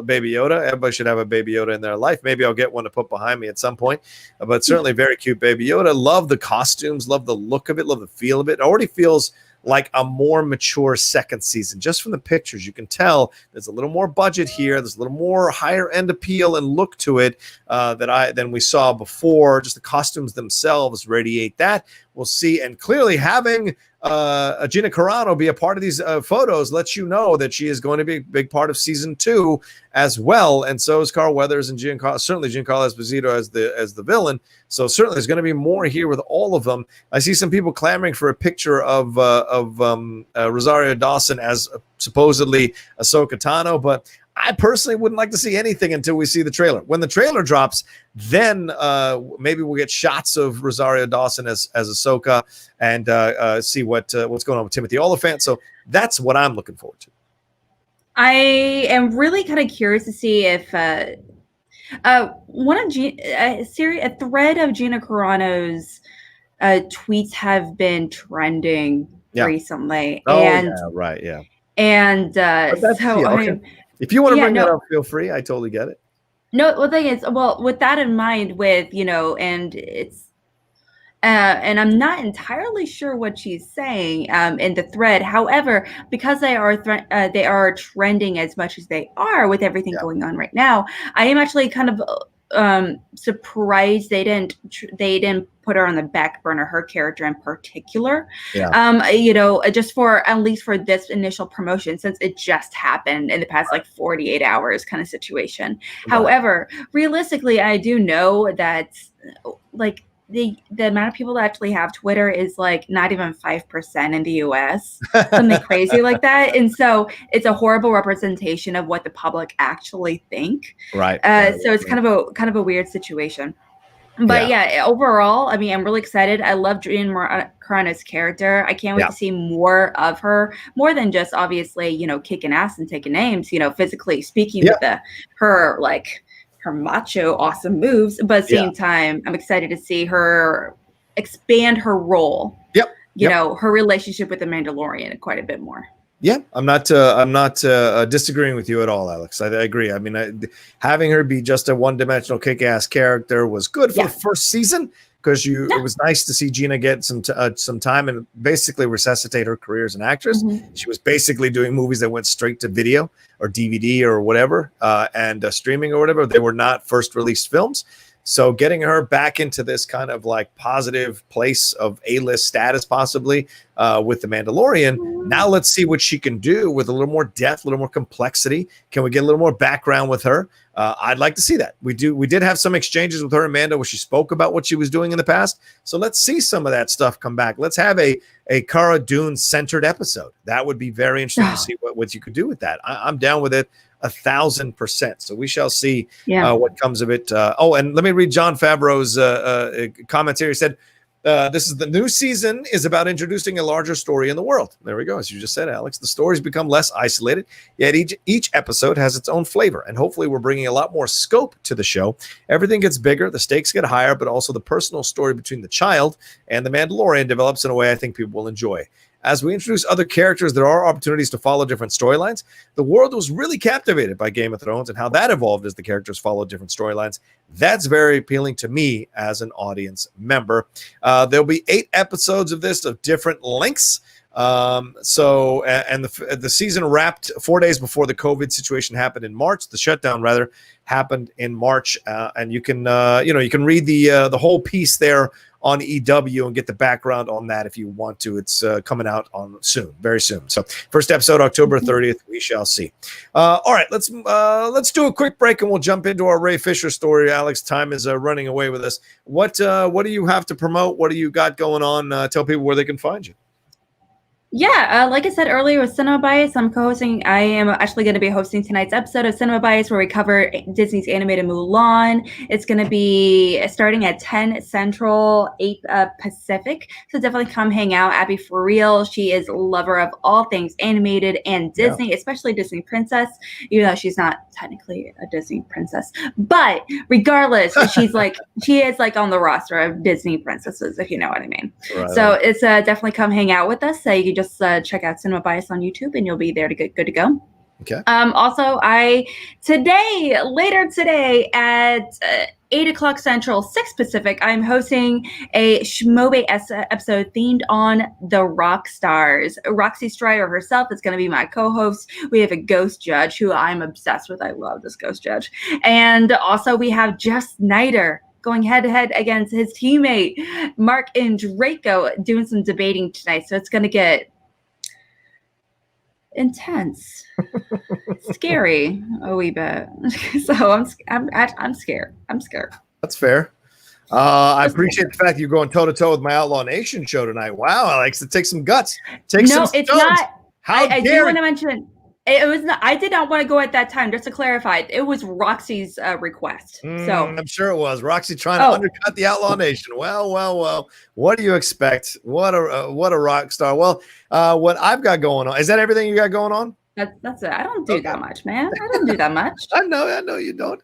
Baby Yoda. Everybody should have a Baby Yoda in their life. Maybe I'll get one to put behind me at some point. But certainly very cute Baby Yoda. Love the costumes. Love the look of it. Love the feel of it. It already feels like a more mature second season. Just from the pictures, you can tell there's a little more budget here. There's a little more higher end appeal and look to it than we saw before. Just the costumes themselves radiate that. We'll see. And clearly having Gina Carano be a part of these photos lets you know that she is going to be a big part of season 2 as well. And so is Carl Weathers and certainly Giancarlo Esposito as the villain. So certainly there's going to be more here with all of them. I see some people clamoring for a picture of Rosario Dawson as supposedly Ahsoka Tano, but I personally wouldn't like to see anything until we see the trailer. When the trailer drops, then maybe we'll get shots of Rosario Dawson as Ahsoka and see what's going on with Timothy Olyphant. So that's what I'm looking forward to. I am really kind of curious to see if a thread of Gina Carano's tweets have been trending recently. Oh, and, yeah, right, yeah. And if you want to bring that up, feel free. I totally get it. No, the thing is, with that in mind, and it's, and I'm not entirely sure what she's saying in the thread. However, because they are trending as much as they are with everything going on right now, I am actually kind of surprised they didn't put her on the back burner, her character in particular. Just for at least for this initial promotion, since it just happened in the past 48 hours kind of situation. Right. However, realistically, I do know that the amount of people that actually have Twitter is not even 5% in the US, something crazy like that. And so it's a horrible representation of what the public actually think. Right. So it's kind of a weird situation. But overall, I mean, I'm really excited. I love Gina Carano's character. I can't wait to see more of her, more than just obviously, kicking ass and taking names, physically speaking with her macho awesome moves, but at the same time, I'm excited to see her expand her role. Her relationship with the Mandalorian quite a bit more. Yeah, I'm not disagreeing with you at all, Alex. I agree. I mean, having her be just a one-dimensional kick-ass character was good for the first season because it was nice to see Gina get some time and basically resuscitate her career as an actress. Mm-hmm. She was basically doing movies that went straight to video or DVD or whatever, and streaming or whatever. They were not first released films. So getting her back into this kind of positive place of A-list status, possibly with the Mandalorian. Now let's see what she can do with a little more depth, a little more complexity. Can we get a little more background with her? I'd like to see that. We did have some exchanges with her and Amanda where she spoke about what she was doing in the past. So let's see some of that stuff come back. Let's have a Cara Dune centered episode. That would be very interesting to see what you could do with that. I'm down with it 1,000%. So we shall see what comes of it. And let me read Jon Favreau's comments here. He said, This is the new season is about introducing a larger story in the world. There we go. As you just said, Alex, the stories become less isolated, yet each episode has its own flavor. And hopefully we're bringing a lot more scope to the show. Everything gets bigger, the stakes get higher, but also the personal story between the child and the Mandalorian develops in a way I think people will enjoy. As we introduce other characters, there are opportunities to follow different storylines. The world was really captivated by Game of Thrones and how that evolved as the characters followed different storylines. That's very appealing to me as an audience member. There'll be 8 episodes of this of different lengths. The season wrapped 4 days before the COVID situation happened in March. The shutdown rather happened in March, and you can read the whole piece there on EW and get the background on that if you want to. It's coming out on soon, very soon. So first episode, October 30th, we shall see. All right, let's do a quick break and we'll jump into our Ray Fisher story. Alex, time is running away with us. What do you have to promote? What do you got going on? Tell people where they can find you. Yeah, like I said earlier with Cinema Bias, I'm co-hosting. I am actually going to be hosting tonight's episode of Cinema Bias where we cover Disney's animated Mulan. It's going to be starting at 10 Central, 8 Pacific. So definitely come hang out. Abby, for real, she is a lover of all things animated and Disney, especially Disney Princess, even though she's not technically a Disney princess. But regardless, she is like on the roster of Disney princesses, if you know what I mean. Right. So it's definitely come hang out with us. You can just check out Cinema Bias on YouTube and you'll be there to get good to go. Okay. Also, later today at 8 o'clock Central, 6 Pacific, I'm hosting a Schmobe episode themed on the rock stars. Roxy Strider herself is going to be my co-host. We have a ghost judge who I'm obsessed with. I love this ghost judge. And also we have Jeff Snyder going head-to-head against his teammate, Mark and Draco, doing some debating tonight. So it's going to get intense, scary a wee bit. So I'm scared. I'm scared. That's fair. I appreciate the fact that you're going toe-to-toe with my Outlaw Nation show tonight. Wow, Alex, it takes some guts. It's not. I do want to mention it was not. I did not want to go at that time. Just to clarify, it was Roxy's request. So I'm sure it was Roxy trying to undercut the Outlaw Nation. Well. What do you expect? What a rock star. Well, what I've got going on, is that everything you got going on? That's it. I don't do that much, man. I don't do that much. I know you don't.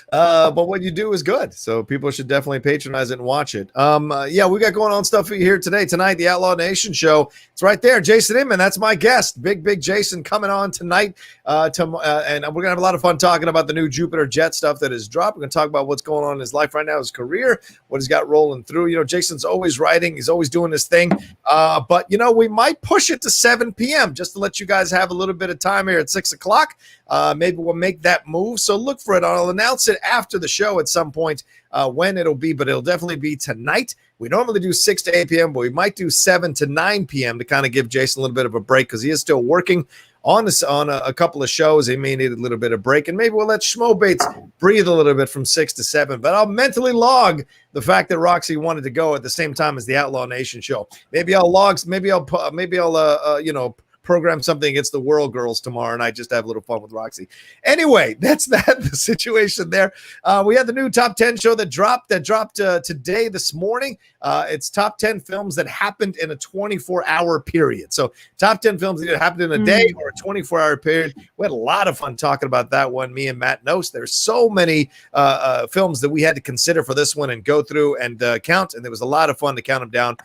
But what you do is good. So people should definitely patronize it and watch it. Yeah, we got going on stuff here tonight, the Outlaw Nation show. It's right there. Jason Inman, that's my guest. Big Jason coming on tonight. And we're going to have a lot of fun talking about the new Jupiter Jet stuff that is dropped. We're going to talk about what's going on in his life right now, his career, what he's got rolling through. You know, Jason's always writing. He's always doing his thing. But, you know, we might push it to 7 p.m. just to let you guys have a little bit of time here at 6 o'clock. Maybe we'll make that move. So look for it. I'll announce it after the show at some point when it'll be, but it'll definitely be tonight. We normally do 6 to 8 p.m., but we might do 7 to 9 p.m. to kind of give Jason a little bit of a break because he is still working on a couple of shows. He may need a little bit of break, and maybe we'll let Schmobates breathe a little bit from 6 to 7. But I'll mentally log the fact that Roxy wanted to go at the same time as the Outlaw Nation show. Maybe I'll program something against the World Girls tomorrow night just to have a little fun with Roxy. Anyway, that's the situation there. We had the new top 10 show that dropped today, this morning. It's top 10 films that happened in a 24-hour period. So top 10 films that either happened in a day or a 24-hour period. We had a lot of fun talking about that one, me and Matt Nost. There's so many films that we had to consider for this one and go through and count, and there was a lot of fun to count them down.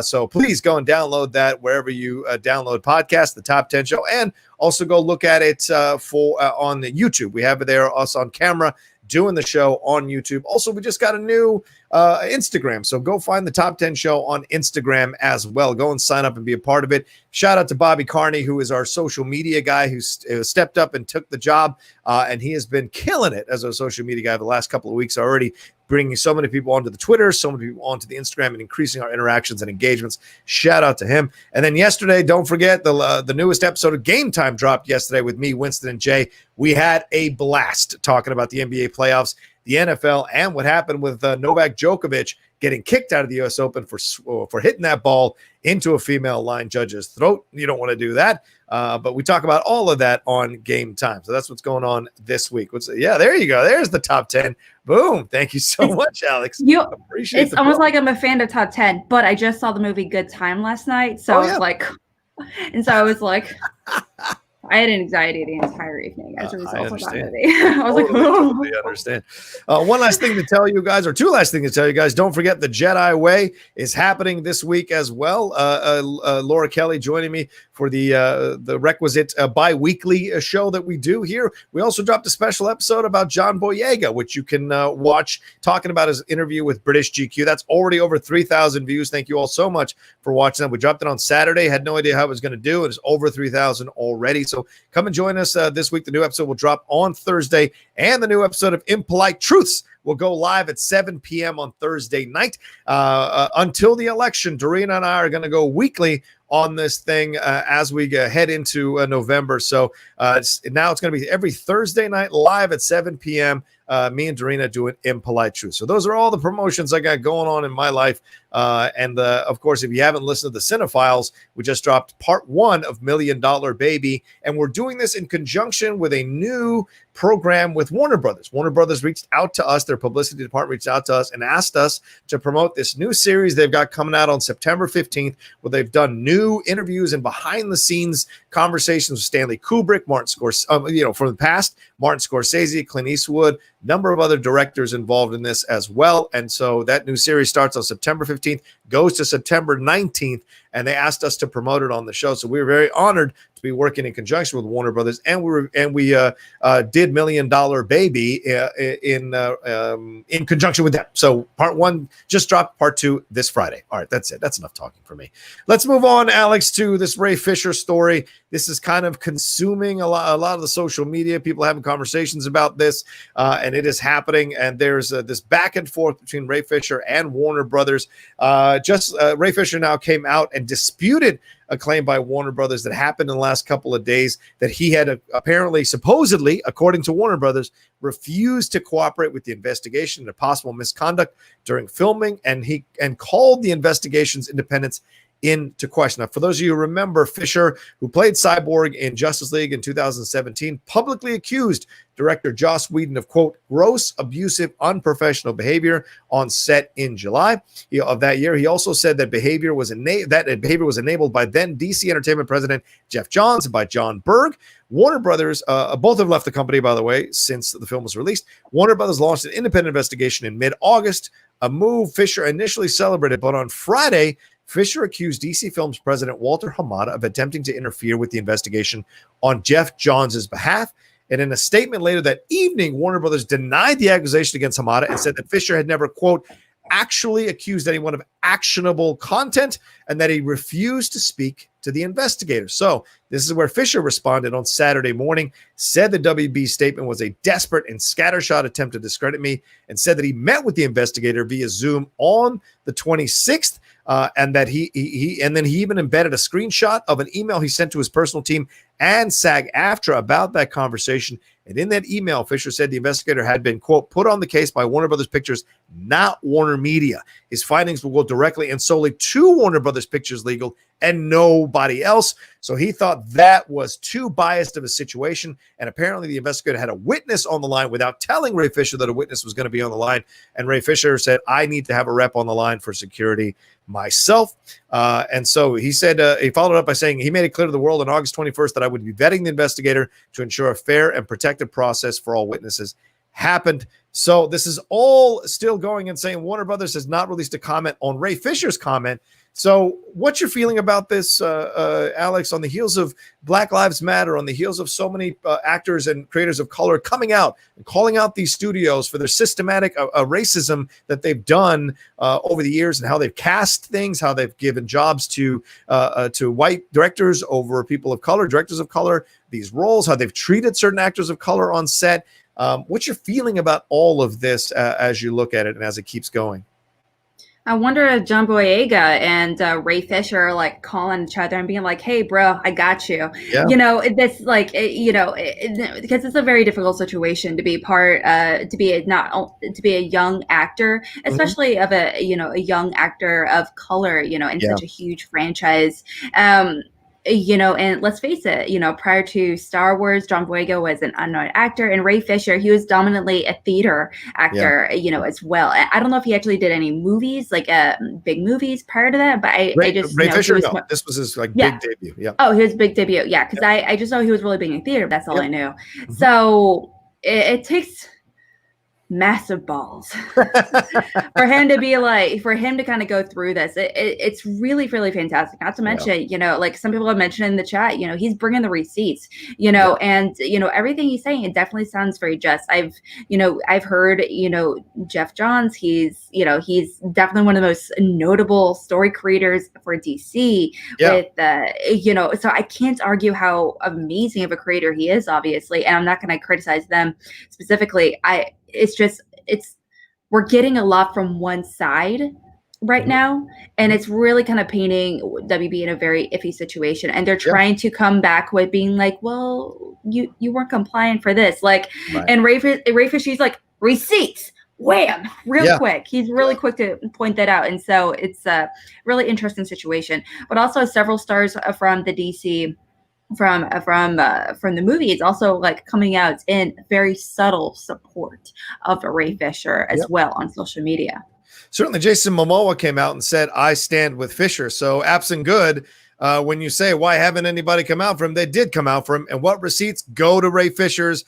So please go and download that wherever you download podcasts, the top 10 show, and also go look at it on the YouTube. We have it there, us on camera doing the show on YouTube. Also, we just got a new Instagram, so go find the top 10 show on Instagram as well. Go and sign up and be a part of it. Shout out to Bobby Carney, who is our social media guy, who stepped up and took the job, and he has been killing it as a social media guy the last couple of weeks already, bringing so many people onto the Twitter, so many people onto the Instagram, and increasing our interactions and engagements. Shout out to him. And then yesterday, don't forget, the newest episode of Game Time dropped yesterday with me, Winston, and Jay. We had a blast talking about the NBA playoffs, the NFL, and what happened with Novak Djokovic getting kicked out of the U.S. Open for hitting that ball into a female line judge's throat. You don't want to do that. But we talk about all of that on Game Time. So that's what's going on this week. There you go. There's the top 10. Boom. Thank you so much, Alex. Appreciate it's almost like I'm a fan of top 10, but I just saw the movie Good Time last night. So I was like, I had anxiety the entire evening as a result of that movie. I was totally understand. One last thing to tell you guys, or two last things to tell you guys. Don't forget the Jedi Way is happening this week as well. Laura Kelly joining me for the requisite bi-weekly show that we do here. We also dropped a special episode about John Boyega, which you can watch, talking about his interview with British GQ. That's already over 3,000 views. Thank you all so much for watching that. We dropped it on Saturday. Had no idea how it was going to do. It's over 3,000 already. So come and join us this week. The new episode will drop on Thursday, and the new episode of Impolite Truths will go live at 7 p.m. on Thursday night. Until the election, Doreen and I are going to go weekly on this thing as we head into November. So now it's going to be every Thursday night live at 7 p.m. Me and Dorina doing Impolite Truth. So those are all the promotions I got going on in my life. And of course, if you haven't listened to the Cinephiles, we just dropped part 1 of $1 Million Baby. And we're doing this in conjunction with a new program with Warner Brothers. Warner Brothers reached out to us. Their publicity department reached out to us and asked us to promote this new series they've got coming out on September 15th, where they've done new interviews and behind the scenes conversations with Stanley Kubrick, Martin Scorsese, from the past, Martin Scorsese, Clint Eastwood, number of other directors involved in this as well. And so that new series starts on September 15th, goes to September 19th, and they asked us to promote it on the show. So we were very honored to be working in conjunction with Warner Brothers, and we did $1 Million Baby in conjunction with them. So part 1 just dropped, part 2 this Friday. All right, that's it. That's enough talking for me. Let's move on, Alex, to this Ray Fisher story. This is kind of consuming a lot of the social media. People having conversations about this, and it is happening. And there's this back and forth between Ray Fisher and Warner Brothers. Ray Fisher now came out and disputed a claim by Warner Brothers that happened in the last couple of days, that he had supposedly, according to Warner Brothers, refused to cooperate with the investigation into possible misconduct during filming, and called the investigation's independence into question. Now, for those of you who remember, Fisher, who played Cyborg in Justice League in 2017, publicly accused director Joss Whedon of, quote, gross, abusive, unprofessional behavior on set in July of that year. He also said that behavior was enabled by then DC Entertainment president Jeff Johns and by John Berg. Warner Brothers, both have left the company, by the way, since the film was released. Warner Brothers launched an independent investigation in mid-August, a move Fisher initially celebrated, but on Friday, Fisher accused DC Films president Walter Hamada of attempting to interfere with the investigation on Jeff Johns' behalf. And in a statement later that evening, Warner Brothers denied the accusation against Hamada and said that Fisher had never, quote, actually accused anyone of actionable content, and that he refused to speak to the investigator. So this is where Fisher responded on Saturday morning, said the WB statement was a desperate and scattershot attempt to discredit me, and said that he met with the investigator via Zoom on the 26th, and that he even embedded a screenshot of an email he sent to his personal team and SAG-AFTRA about that conversation. And in that email, Fisher said the investigator had been, quote, put on the case by Warner Brothers Pictures, not Warner Media. His findings will go directly and solely to Warner Brothers Pictures Legal and nobody else. So he thought that was too biased of a situation. And apparently the investigator had a witness on the line without telling Ray Fisher that a witness was going to be on the line. And Ray Fisher said, I need to have a rep on the line for security myself. And so he said, he followed up by saying he made it clear to the world on August 21st that I would be vetting the investigator to ensure a fair and protected process for all witnesses happened. So this is all still going and saying Warner Brothers has not released a comment on Ray Fisher's comment. So what's your feeling about this, Alex, on the heels of Black Lives Matter, on the heels of so many actors and creators of color coming out and calling out these studios for their systematic racism that they've done over the years, and how they've cast things, how they've given jobs to white directors over people of color, directors of color, these roles, how they've treated certain actors of color on set. What's your feeling about all of this as you look at it and as it keeps going? I wonder if John Boyega and Ray Fisher are like calling each other and being like, "Hey, bro, I got you." Yeah. You know, this like because it's a very difficult situation to be to be a young actor, especially of a young actor of color, in such a huge franchise. And let's face it, prior to Star Wars, John Boyega was an unknown actor, and Ray Fisher, he was dominantly a theater actor, as well. I don't know if he actually did any movies, like big movies prior to that, but I just Ray Fisher, was this was his big debut. Yeah. Oh, his big debut. Yeah, because I just know he was really big in theater. That's all I knew. Mm-hmm. So it takes massive balls for him to kind of go through this. It's really, really fantastic. Not to mention, like some people have mentioned in the chat, he's bringing the receipts, and everything he's saying, it definitely sounds very just. I've heard, Jeff Johns, he's definitely one of the most notable story creators for DC with, so I can't argue how amazing of a creator he is, obviously, and I'm not going to criticize them specifically. We're getting a lot from one side right now, and it's really kind of painting WB in a very iffy situation, and they're trying to come back with being like, well, you weren't compliant for this, and Ray Fisher's like, receipts, wham, real quick. He's really quick to point that out, and so it's a really interesting situation. But also several stars from the DC from the movie, it's also like coming out in very subtle support of Ray Fisher as well on social media. Certainly, Jason Momoa came out and said, "I stand with Fisher." So, absent good, when you say, why haven't anybody come out for him? They did come out for him. And what receipts? Go to Ray Fisher's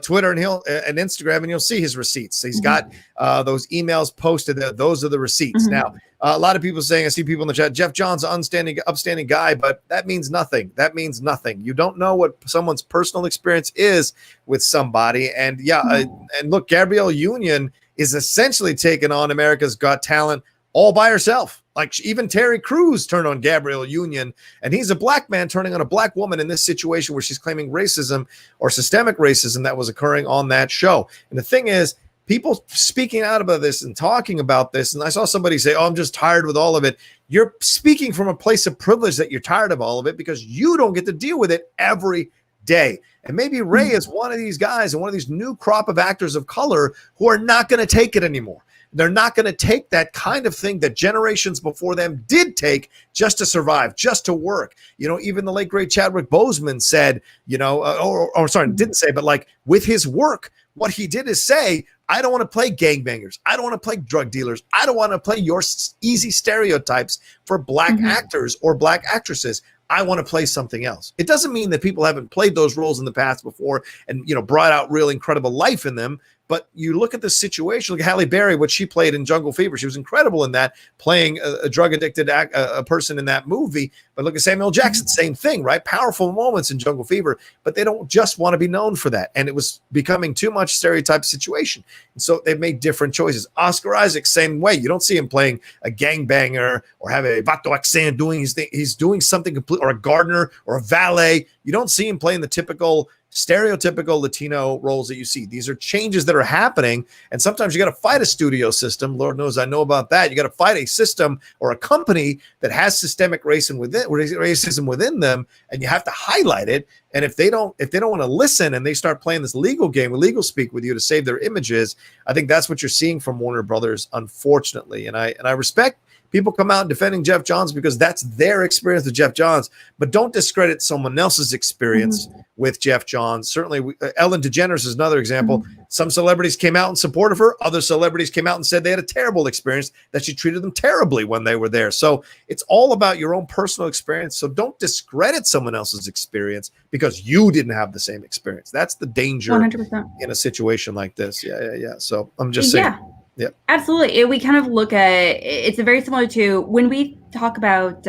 Twitter and Instagram, and you'll see his receipts. He's got those emails posted there. Those are the receipts. Now, a lot of people saying, I see people in the chat, Jeff Johns, an upstanding guy, but that means nothing. That means nothing. You don't know what someone's personal experience is with somebody. And and look, Gabrielle Union is essentially taking on America's Got Talent all by herself. Like even Terry Crews turned on Gabrielle Union, and he's a black man turning on a black woman in this situation where she's claiming racism or systemic racism that was occurring on that show. And the thing is, people speaking out about this and talking about this, and I saw somebody say, I'm just tired with all of it. You're speaking from a place of privilege that you're tired of all of it because you don't get to deal with it every day. And maybe Ray is one of these guys and one of these new crop of actors of color who are not going to take it anymore. They're not going to take that kind of thing that generations before them did take just to survive, just to work. Even the late, great Chadwick Boseman said, didn't say, but like with his work, what he did is say, I don't want to play gangbangers. I don't want to play drug dealers. I don't want to play your easy stereotypes for black actors or black actresses. I want to play something else. It doesn't mean that people haven't played those roles in the past before and, brought out real incredible life in them. But you look at the situation, look at Halle Berry, what she played in Jungle Fever. She was incredible in that, playing a drug-addicted a person in that movie. But look at Samuel Jackson, same thing, right? Powerful moments in Jungle Fever, but they don't just want to be known for that. And it was becoming too much stereotype situation. And so they've made different choices. Oscar Isaac, same way. You don't see him playing a gangbanger or have a vato accent doing his thing. He's doing something complete, or a gardener or a valet. You don't see him playing the typical stereotypical Latino roles that you see. These are changes that are happening, and sometimes you got to fight a studio system. Lord knows I know about that. You got to fight a system or a company that has systemic racism within them, and you have to highlight it. And if they don't want to listen and they start playing this legal game, legal speak with you to save their images, I think that's what you're seeing from Warner Brothers, unfortunately. And I respect people come out defending Jeff Johns because that's their experience with Jeff Johns, but don't discredit someone else's experience with Jeff Johns. Certainly, Ellen DeGeneres is another example. Some celebrities came out in support of her. Other celebrities came out and said they had a terrible experience, that she treated them terribly when they were there. So it's all about your own personal experience. So don't discredit someone else's experience because you didn't have the same experience. That's the danger 100%. In a situation like this. Yeah. So I'm just saying. Yeah, absolutely. We kind of look at it's very similar to when we talk about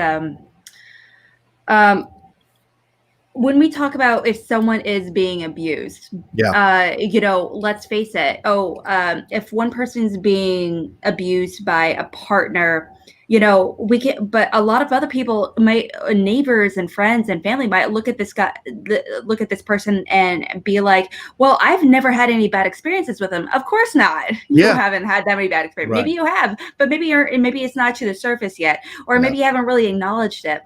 if someone is being abused. Let's face it. If one person's being abused by a partner, we can, but a lot of other people, my neighbors and friends and family might look at this guy, look at this person and be like, well, I've never had any bad experiences with him. Of course not. You Yeah. haven't had that many bad experiences. Right. Maybe you have, but maybe it's not to the surface yet, or maybe you haven't really acknowledged it.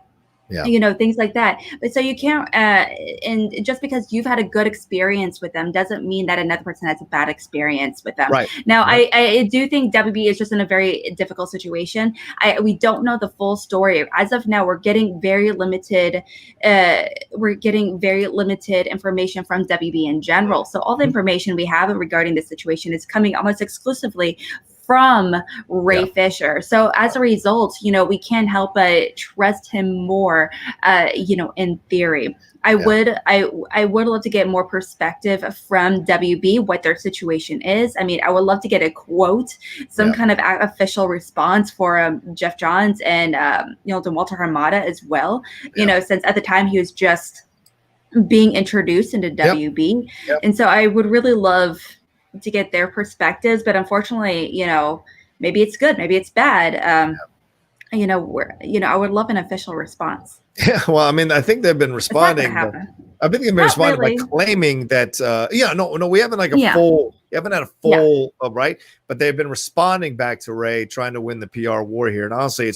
Yeah. Things like that. But so you can't, and just because you've had a good experience with them doesn't mean that another person has a bad experience with them. Right. Now, Right. I do think WB is just in a very difficult situation. We don't know the full story. As of now, we're getting very limited information from WB in general. So all the information we have regarding this situation is coming almost exclusively from Ray Fisher. So as a result, we can't help but trust him more, in theory. I would love to get more perspective from WB, what their situation is. I mean, I would love to get a quote, some kind of official response for Jeff Johns and, DeWalter Hamada as well, since at the time he was just being introduced into WB. And so I would really love to get their perspectives, but unfortunately, maybe it's good, maybe it's bad. I would love an official response. Yeah, well, I mean, I think they've been responding. I think they've been responding by claiming that, we haven't had a full, right? But they've been responding back to Ray, trying to win the PR war here. And honestly,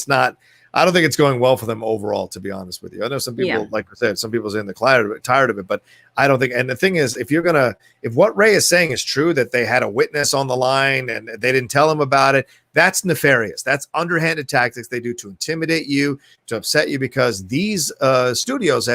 I don't think it's going well for them overall, to be honest with you. I know some people, like I said, some people are saying they're tired of it, but I don't think. And the thing is, if what Ray is saying is true, that they had a witness on the line and they didn't tell him about it, that's nefarious. That's underhanded tactics they do to intimidate you, to upset you, because these studios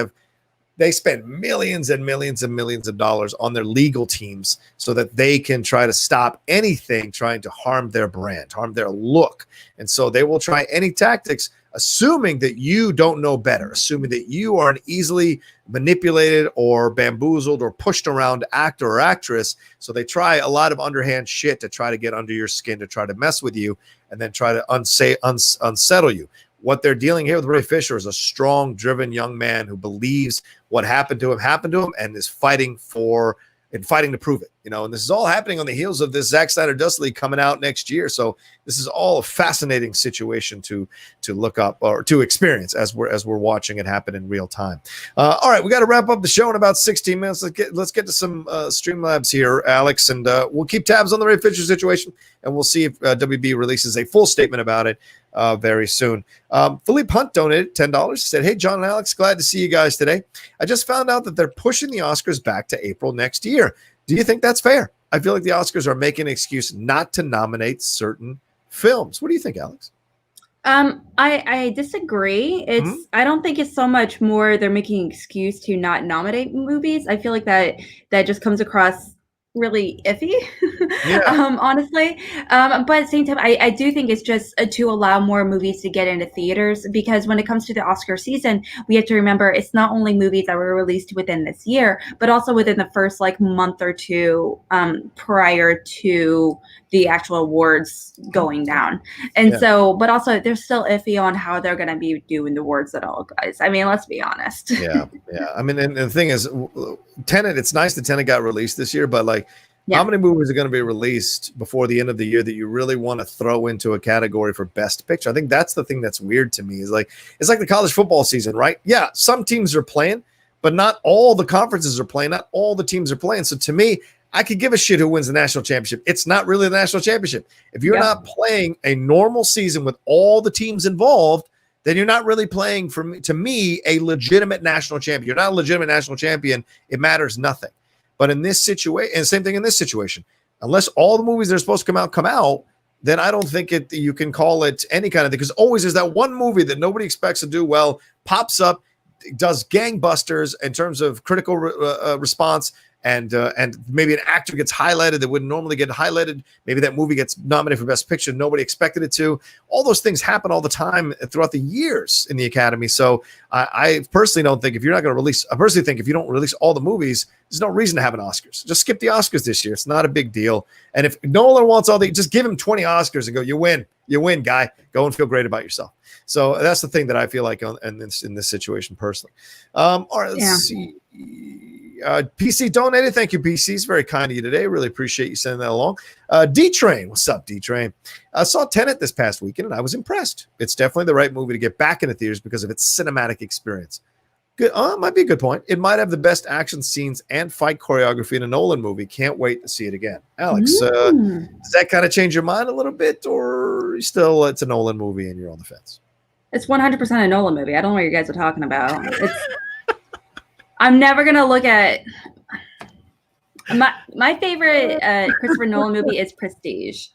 they spend millions and millions and millions of dollars on their legal teams so that they can try to stop anything trying to harm their brand, harm their look. And so they will try any tactics, assuming that you don't know better, assuming that you are an easily manipulated or bamboozled or pushed around actor or actress. So they try a lot of underhand shit to try to get under your skin, to try to mess with you, and then try to unsettle you. What they're dealing here with Ray Fisher is a strong, driven young man who believes what happened to him and is fighting to prove it. And this is all happening on the heels of this Zack Snyder Justice League coming out next year. So this is all a fascinating situation to look up or to experience as we're watching it happen in real time. All right, we got to wrap up the show in about 16 minutes. Let's get to some Streamlabs here, Alex, and we'll keep tabs on the Ray Fisher situation, and we'll see if WB releases a full statement about it very soon. Philippe Hunt donated $10. He said, "Hey, John and Alex, glad to see you guys today. I just found out that they're pushing the Oscars back to April next year. Do you think that's fair? I feel like the Oscars are making an excuse not to nominate certain films." What do you think, Alex? I disagree. I don't think it's so much more they're making an excuse to not nominate movies. I feel like that just comes across really iffy, honestly. But at the same time, I do think it's just to allow more movies to get into theaters, because when it comes to the Oscar season, we have to remember it's not only movies that were released within this year, but also within the first month or two prior to the actual awards going down. And so, but also they're still iffy on how they're going to be doing the awards at all, guys. I mean, let's be honest. Yeah. I mean, and the thing is, Tenet, it's nice that Tenet got released this year, but how many movies are going to be released before the end of the year that you really want to throw into a category for Best Picture? I think that's the thing that's weird to me. Is it's like the college football season, right? Yeah, some teams are playing, but not all the conferences are playing. Not all the teams are playing. So to me, I could give a shit who wins the national championship. It's not really the national championship. If you're not playing a normal season with all the teams involved, then you're not really playing, to me, a legitimate national champion. You're not a legitimate national champion. It matters nothing. But in this situation, and same thing in this situation, unless all the movies that are supposed to come out, then I don't think you can call it any kind of thing. Because always there's that one movie that nobody expects to do well, pops up, does gangbusters in terms of critical response, and maybe an actor gets highlighted that wouldn't normally get highlighted. Maybe that movie gets nominated for Best Picture. Nobody expected it to. All those things happen all the time throughout the years in the Academy. So I personally don't think if you're not going to release, I personally think if you don't release all the movies, there's no reason to have an Oscars. Just skip the Oscars this year. It's not a big deal. And if Nolan wants just give him 20 Oscars and go, you win, guy. Go and feel great about yourself. So that's the thing that I feel like in this situation personally. All right, let's see. PC donated. Thank you, PC. It's very kind of you today. Really appreciate you sending that along. D-Train. What's up, D-Train? I saw Tenet this past weekend, and I was impressed. It's definitely the right movie to get back into theaters because of its cinematic experience. Good. Might be a good point. It might have the best action scenes and fight choreography in a Nolan movie. Can't wait to see it again. Alex, does that kind of change your mind a little bit, or still it's a Nolan movie and you're on the fence? It's 100% a Nolan movie. I don't know what you guys are talking about. I'm never gonna look at my favorite Christopher Nolan movie is Prestige.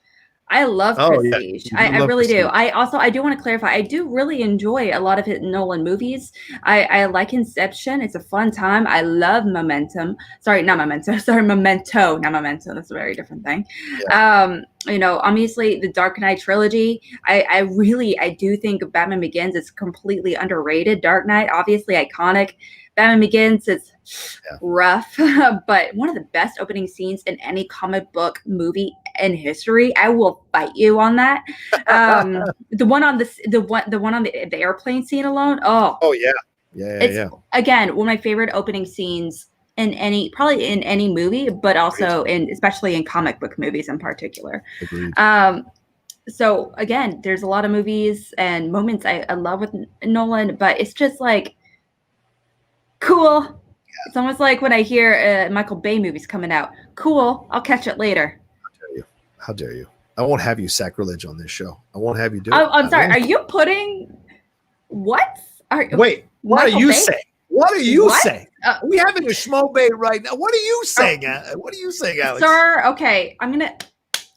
I love Prestige. Yeah. I really Prestige. Do. I do want to clarify. I do really enjoy a lot of his Nolan movies. I like Inception. It's a fun time. I love Momentum. Sorry, not Memento. Sorry, Memento. Not Memento. That's a very different thing. Yeah. Obviously the Dark Knight trilogy. I do think Batman Begins is completely underrated. Dark Knight, obviously iconic. Batman Begins is rough, but one of the best opening scenes in any comic book movie in history. I will fight you on that. The one on the airplane scene alone. Oh yeah. Again, one of my favorite opening scenes in any movie, but also especially in comic book movies in particular. Agreed. So again, there's a lot of movies and moments I love with Nolan, but it's just like cool. Yeah. It's almost like when I hear Michael Bay movies coming out. Cool. I'll catch it later. How dare you? I won't have you sacrilege on this show. I won't have you do it. I'm sorry. Are you putting what? Wait, what are you saying? What are you saying? We having a schmo bay right now. What are you saying? What are you saying, Alex? Sir, okay.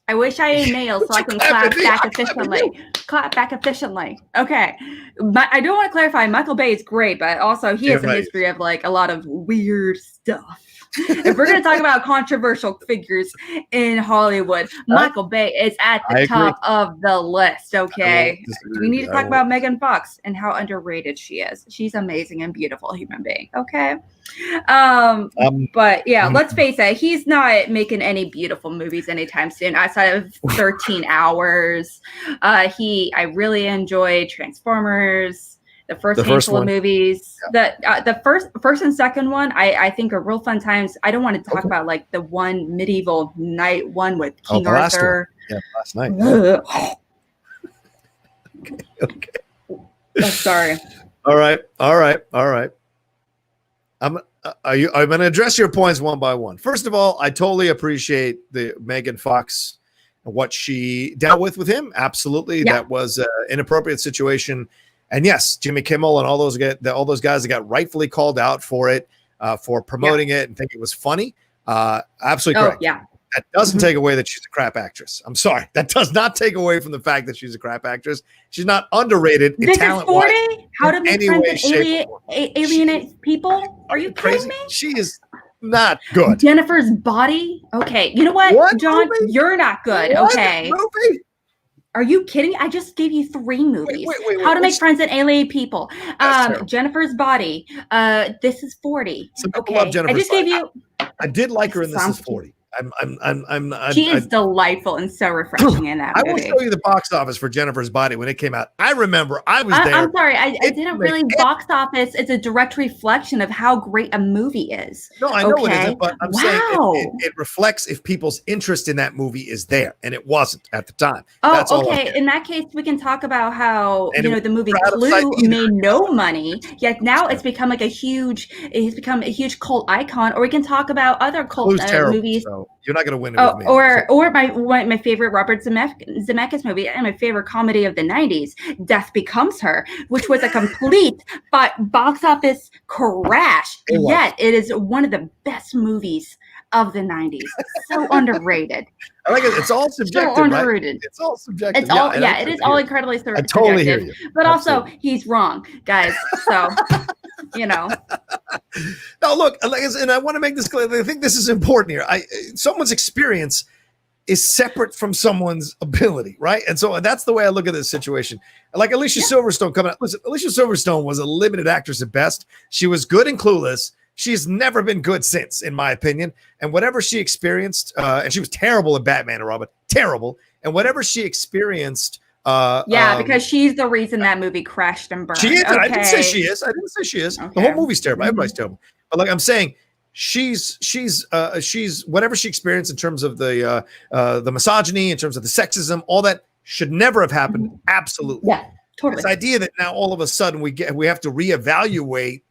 I wish I had nails so I can clap back efficiently. Clap back efficiently. Okay. But I do want to clarify, Michael Bay is great, but also he has a history of like a lot of weird stuff. If we're going to talk about controversial figures in Hollywood, Michael Bay is at the top of the list, okay? We need to talk about Megan Fox and how underrated she is. She's amazing and beautiful human being, okay? But yeah, let's face it, he's not making any beautiful movies anytime soon outside of 13 Hours. I really enjoy Transformers. The first handful of movies, the first and second one, I think are real fun times. I don't want to talk about like the one medieval knight one with King Arthur. Last night. Okay. Sorry. All right. I'm going to address your points one by one. First of all, I totally appreciate the Megan Fox and what she dealt with him. Absolutely, that was an inappropriate situation. And yes, Jimmy Kimmel and all those guys that got rightfully called out for it, for promoting it and think it was funny. Absolutely correct. Yeah. That doesn't take away that she's a crap actress. I'm sorry. That does not take away from the fact that she's a crap actress. She's not underrated. This is 40? How to make friends and alienate people? Are you kidding me? She is not good. Jennifer's Body? Okay. You know what, John? Movie? You're not good. Okay. Movie? Are you kidding? I just gave you 3 movies. Wait, How to Make Friends and Alienate People. Jennifer's Body. This is 40. Some people love Jennifer's Body. I did like her in This Is 40. She is delightful and so refreshing in that movie. I will show you the box office for Jennifer's Body when it came out. I remember I was there. I'm sorry, I didn't really box office. It's a direct reflection of how great a movie is. No, I know it isn't, but I'm saying it reflects if people's interest in that movie is there, and it wasn't at the time. That's okay. In that case, we can talk about how the movie Clue made no money, yet now it's become like a huge cult icon. Or we can talk about other cult movies. So you're not going to win it with me. Or my favorite Robert Zemeckis movie and my favorite comedy of the 90s, Death Becomes Her, which was a complete box office crash. Yet it is one of the best movies of the 90s. So underrated. I like it. It's all subjective, so underrated. Right? It's all subjective. It's all it is all incredibly subjective. I totally hear you. But also he's wrong, guys. So No, look, and I want to make this clear. I think this is important here. Someone's experience is separate from someone's ability, right? And so that's the way I look at this situation. Like Alicia Silverstone coming out. Listen, Alicia Silverstone was a limited actress at best. She was good in Clueless. She's never been good since, in my opinion. And whatever she experienced, and she was terrible at Batman and Robin, terrible. And whatever she experienced, because she's the reason that movie crashed and burned. She is. Okay. I didn't say she is. Okay. The whole movie's terrible. Everybody's terrible. But like I'm saying, she's whatever she experienced in terms of the misogyny, in terms of the sexism, all that should never have happened. Absolutely. Yeah, totally. This idea that now all of a sudden we have to reevaluate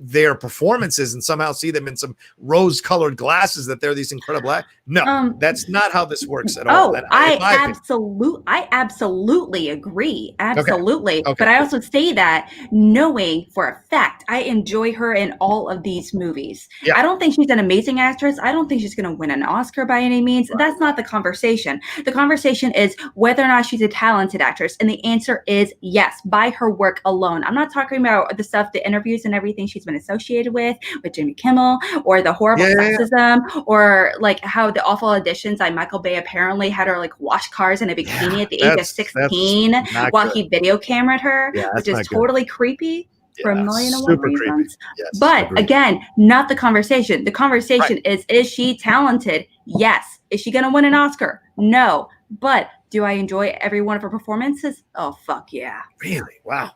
their performances and somehow see them in some rose-colored glasses that they're these incredible no, that's not how this works at all. I absolutely agree. Absolutely. Okay. But I also say that knowing for a fact I enjoy her in all of these movies. Yeah. I don't think she's an amazing actress. I don't think she's going to win an Oscar by any means. Right. That's not the conversation. The conversation is whether or not she's a talented actress. And the answer is yes, by her work alone. I'm not talking about the stuff, the interviews and everything she's been associated with Jimmy Kimmel, or the horrible sexism, or like how the awful auditions like Michael Bay apparently had her like wash cars in a bikini at the age of 16 while he video cameraed her, which is totally creepy for a million and one reasons. Yes, but again, not the conversation. The conversation is she talented? Yes. Is she going to win an Oscar? No. But do I enjoy every one of her performances? Oh, fuck yeah. Really? Wow.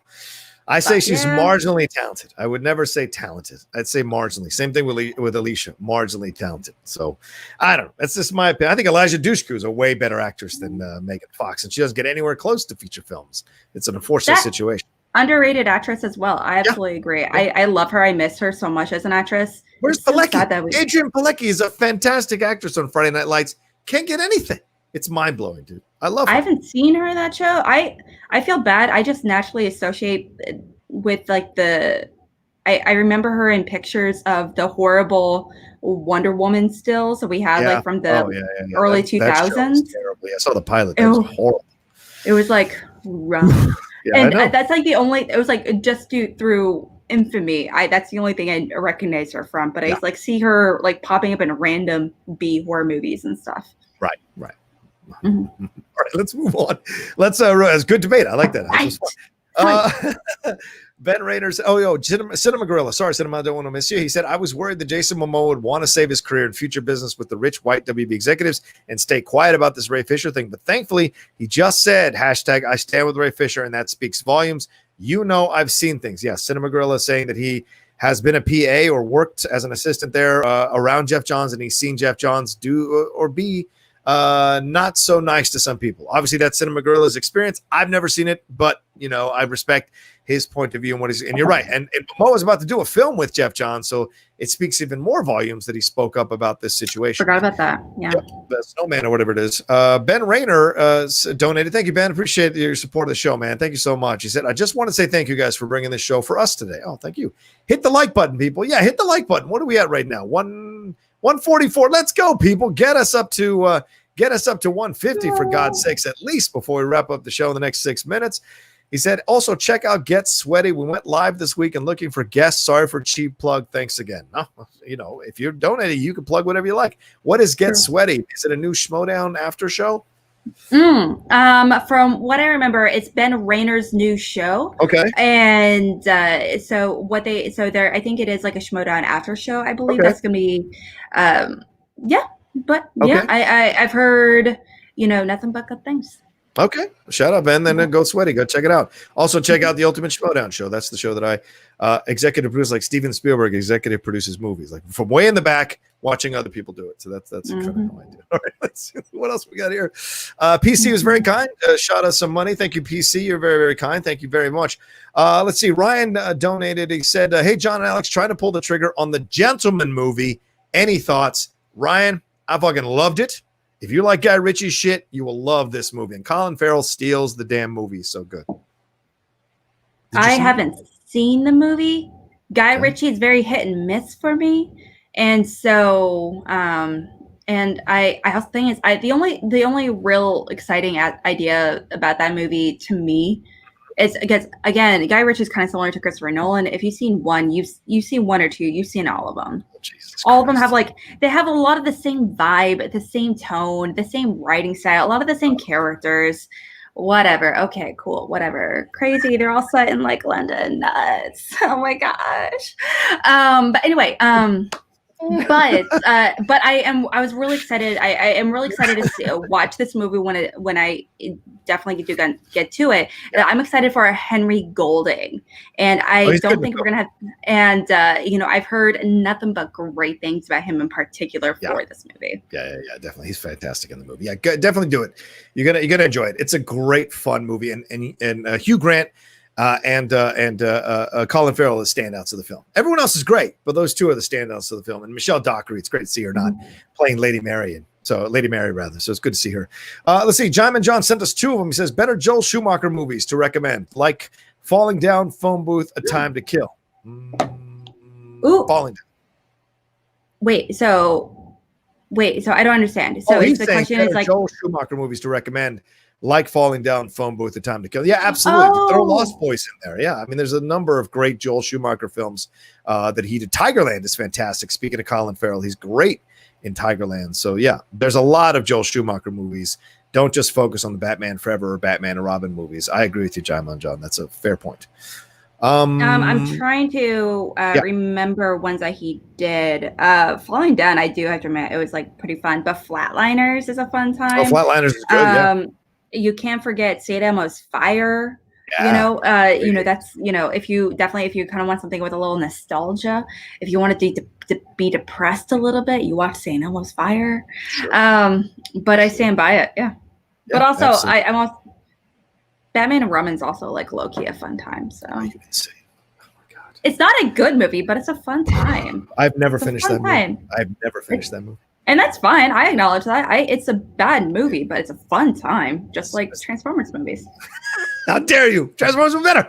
I say she's marginally talented. I would never say talented. I'd say marginally. Same thing with Alicia, marginally talented. So I don't know. That's just my opinion. I think Elijah Dushku is a way better actress than Megan Fox, and she doesn't get anywhere close to feature films. It's an unfortunate situation. Underrated actress as well. I absolutely agree. Yeah. I love her. I miss her so much as an actress. Where's Pilecki? Adrian Pilecki is a fantastic actress on Friday Night Lights. Can't get anything. It's mind-blowing, dude. I love her. I haven't seen her in that show. I feel bad. I just naturally associate with like I remember her in pictures of the horrible Wonder Woman stills that we had like from the early 2000s. That terrible. I saw the pilot. That was horrible. It was like rough. And that's like the only, it was like just through infamy. That's the only thing I recognize her from. But I like see her like popping up in random B horror movies and stuff. Right. Mm-hmm. All right, let's move on. Let's it's good debate. I like that. Ben Raiders. Cinema Gorilla. Sorry, Cinema, I don't want to miss you. He said, I was worried that Jason Momoa would want to save his career in future business with the rich white WB executives and stay quiet about this Ray Fisher thing. But thankfully, he just said, #I stand with Ray Fisher, and that speaks volumes. I've seen things. Yes, Cinema Gorilla is saying that he has been a PA or worked as an assistant there around Jeff Johns, and he's seen Jeff Johns do or be not so nice to some people. Obviously, that's Cinema Gorilla's experience. I've never seen it, but I respect his point of view and you're right. And Momoa is about to do a film with Jeff Johns, so it speaks even more volumes that he spoke up about this situation. Forgot about that. Yeah. The Snowman or whatever it is. Ben Rayner donated. Thank you, Ben. Appreciate your support of the show, man. Thank you so much. He said, I just want to say thank you guys for bringing this show for us today. Oh, thank you. Hit the like button, people. Yeah, hit the like button. What are we at right now? 144. Let's go, people. Get us up to 150 for God's sakes, at least, before we wrap up the show in the next 6 minutes. He said, also check out Get Sweaty. We went live this week and looking for guests. Sorry for cheap plug. Thanks again. No, if you're donating, you can plug whatever you like. What is Get Sweaty? Is it a new Schmodown after show? From what I remember, it's Ben Rayner's new show. Okay. And I think it is like a Schmodown after show. I believe that's going to be, I've heard, nothing but good things. Okay. Shout out, Ben. Then go Sweaty. Go check it out. Also, check out the Ultimate Schmodown show. That's the show that I executive produce, like Steven Spielberg executive produces movies, like from way in the back, watching other people do it. So that's kind of how I do. All right. Let's see what else we got here. PC was very kind. Shot us some money. Thank you, PC. You're very, very kind. Thank you very much. Let's see. Ryan donated. He said, hey, John and Alex, trying to pull the trigger on the Gentleman movie. Any thoughts? Ryan, I fucking loved it. If you like Guy Ritchie's shit, you will love this movie. And Colin Farrell steals the damn movie. So good. I haven't seen the movie. Guy Ritchie is very hit and miss for me. And so, and I also think is the only real exciting idea about that movie to me is, again, Guy Ritchie is kind of similar to Christopher Nolan. If you've seen one, you've seen one or two, you've seen all of them. All of them have they have a lot of the same vibe, the same tone, the same writing style, a lot of the same characters. Whatever. Okay, cool. Whatever. Crazy. They're all set in London. Nuts. Oh my gosh. But anyway, I was really excited. I am really excited to watch this movie when I definitely get to it. Yeah. I'm excited for Henry Golding, and I don't think we're gonna have. And I've heard nothing but great things about him in particular for this movie. Yeah, definitely. He's fantastic in the movie. Yeah, definitely do it. You're gonna enjoy it. It's a great, fun movie, and Hugh Grant. And Colin Farrell is standouts of the film. Everyone else is great, but those two are the standouts of the film. And Michelle Dockery, it's great to see her not playing Lady Mary. So it's good to see her. Let's see. Jaimin John sent us two of them. He says, better Joel Schumacher movies to recommend, like Falling Down, Phone Booth, A Time to Kill. Falling Down. Wait, so I don't understand. So he's the saying question is like Joel Schumacher movies to recommend, like Falling Down, Phone Booth, A Time to Kill. Yeah, absolutely. Throw Lost Boys in there. Yeah, I mean, there's a number of great Joel Schumacher films that he did. Tigerland is fantastic. Speaking of Colin Farrell, he's great in Tigerland. So, yeah, there's a lot of Joel Schumacher movies. Don't just focus on the Batman Forever or Batman and Robin movies. I agree with you, Jaimin John. That's a fair point. I'm trying to remember ones that he did. Falling Down, I do have to admit, it was like pretty fun. But Flatliners is a fun time. Oh, Flatliners is good. You can't forget Saddam's Fire. Yeah. That's if you kind of want something with a little nostalgia, if you want to be depressed a little bit, you watch St. Elmo's Fire. Sure. But I stand by it. Yeah. But also, I'm also Batman and Robin's also like low key a fun time. So you can say, oh my god, it's not a good movie, but it's a fun time. I've never finished that movie. I've never finished that movie. And that's fine. I acknowledge that. It's a bad movie, but it's a fun time, just like Transformers movies. How dare you? Transformers were better.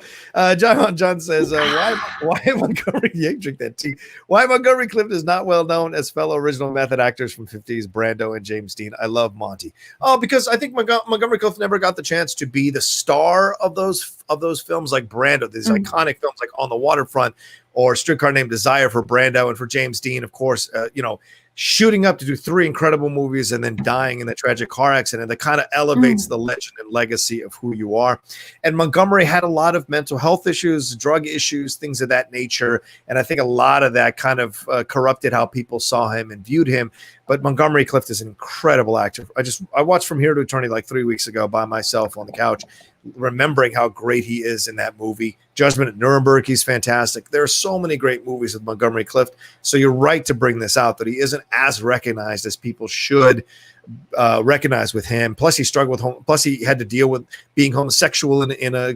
John says, why Montgomery? Yeah, drink that tea. Why Montgomery Clift is not well known as fellow original method actors from 50s, Brando and James Dean. I love Monty. Oh, because I think Montgomery Clift never got the chance to be the star of those films like Brando, these iconic films like On the Waterfront or Streetcar Named Desire for Brando, and for James Dean, of course, shooting up to do 3 incredible movies and then dying in a tragic car accident that kind of elevates the legend and legacy of who you are. And Montgomery had a lot of mental health issues, drug issues, things of that nature. And I think a lot of that kind of corrupted how people saw him and viewed him. But Montgomery Clift is an incredible actor. I watched From Here to Eternity like 3 weeks ago by myself on the couch, remembering how great he is in that movie. Judgment at Nuremberg, he's fantastic. There are so many great movies with Montgomery Clift. So you're right to bring this out, that he isn't as recognized as people should recognize with him. Plus, he struggled with plus he had to deal with being homosexual in a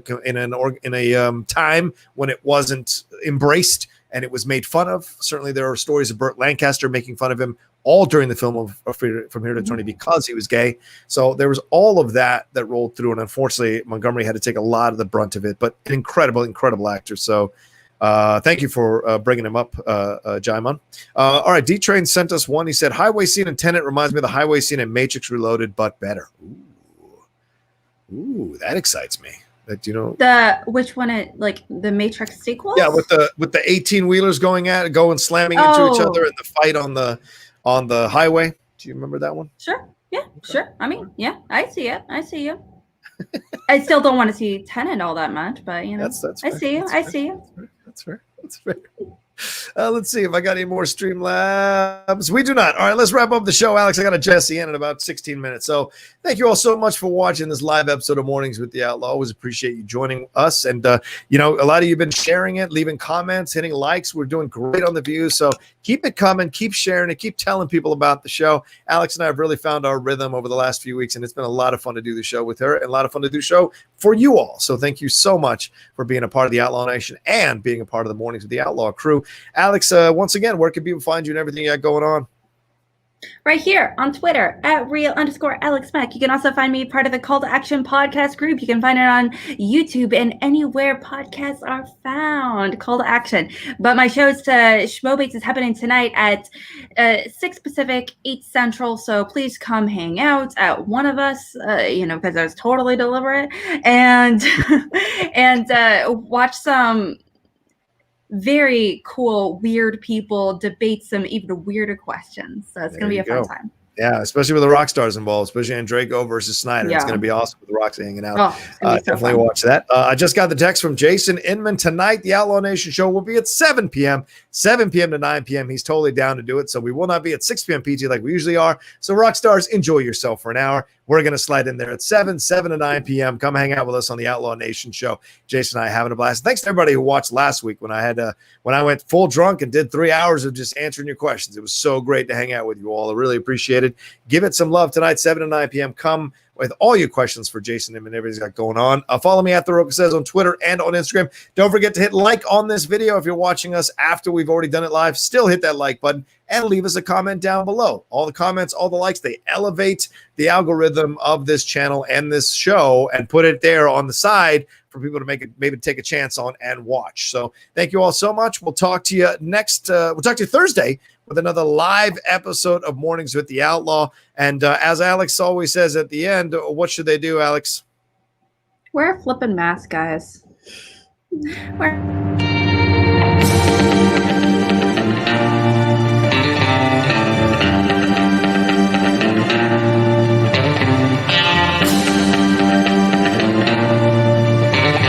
time when it wasn't embraced and it was made fun of. Certainly, there are stories of Burt Lancaster making fun of him all during the film of From Here to Eternity because he was gay. So there was all of that rolled through, and unfortunately, Montgomery had to take a lot of the brunt of it. But an incredible actor. So thank you for bringing him up, Jaimon. All right, D-Train sent us one. He said, highway scene in Tenet reminds me of the highway scene in Matrix Reloaded, but better. Ooh, that excites me. Which one? Like the Matrix sequel? Yeah, with the 18-wheelers going slamming into each other, and the fight on the highway. Do you remember that one? Sure. Yeah, okay. Sure. I mean, yeah, I see it. I still don't want to see Tenet all that much, but that's I see you. I see you. That's fair. Let's see if I got any more Streamlabs. We do not. All right, let's wrap up the show. Alex, I got a Jesse in about 16 minutes. So thank you all so much for watching this live episode of Mornings with the Outlaw. Always appreciate you joining us. And, a lot of you have been sharing it, leaving comments, hitting likes. We're doing great on the views. So keep it coming. Keep sharing it. Keep telling people about the show. Alex and I have really found our rhythm over the last few weeks, and it's been a lot of fun to do the show with her and a lot of fun to do the show for you all. So thank you so much for being a part of the Outlaw Nation and being a part of the Mornings with the Outlaw crew. Alex, once again, where can people find you and everything you got going on? Right here on Twitter @real_Alex Mack. You can also find me part of the Call to Action podcast group. You can find it on YouTube and anywhere podcasts are found. Call to Action. But my shows to Schmobates is happening tonight at 6 Pacific, 8 Central. So please come hang out at one of us, because I was totally deliberate, and watch some very cool, weird people debate some even weirder questions. So it's going to be a fun time. Yeah, especially with the rock stars involved, especially Andrego versus Snyder. Yeah. It's going to be awesome with the Roxy hanging out. Oh, it's gonna be so Definitely fun. watch that. I just got the text from Jason Inman tonight. The Outlaw Nation show will be at 7 p.m. 7 p.m. to 9 p.m. He's totally down to do it. So we will not be at 6 p.m. PT like we usually are. So rock stars, enjoy yourself for an hour. We're going to slide in there at 7 to 9 p.m. Come hang out with us on the Outlaw Nation show. Jason and I having a blast. Thanks to everybody who watched last week when I went full drunk and did 3 hours of just answering your questions. It was so great to hang out with you all. I really appreciate it. Give it some love tonight, 7 to 9 p.m. Come with all your questions for Jason and everything's got going on. Follow me at The Rocha Says on Twitter and on Instagram. Don't forget to hit like on this video if you're watching us after we've already done it live. Still hit that like button and leave us a comment down below. All the comments, all the likes, they elevate the algorithm of this channel and this show and put it there on the side for people to maybe take a chance on and watch. So thank you all so much. We'll talk to you we'll talk to you Thursday with another live episode of Mornings with the Outlaw. And as Alex always says at the end, what should they do, Alex? Wear a flippin' mask, guys. Wear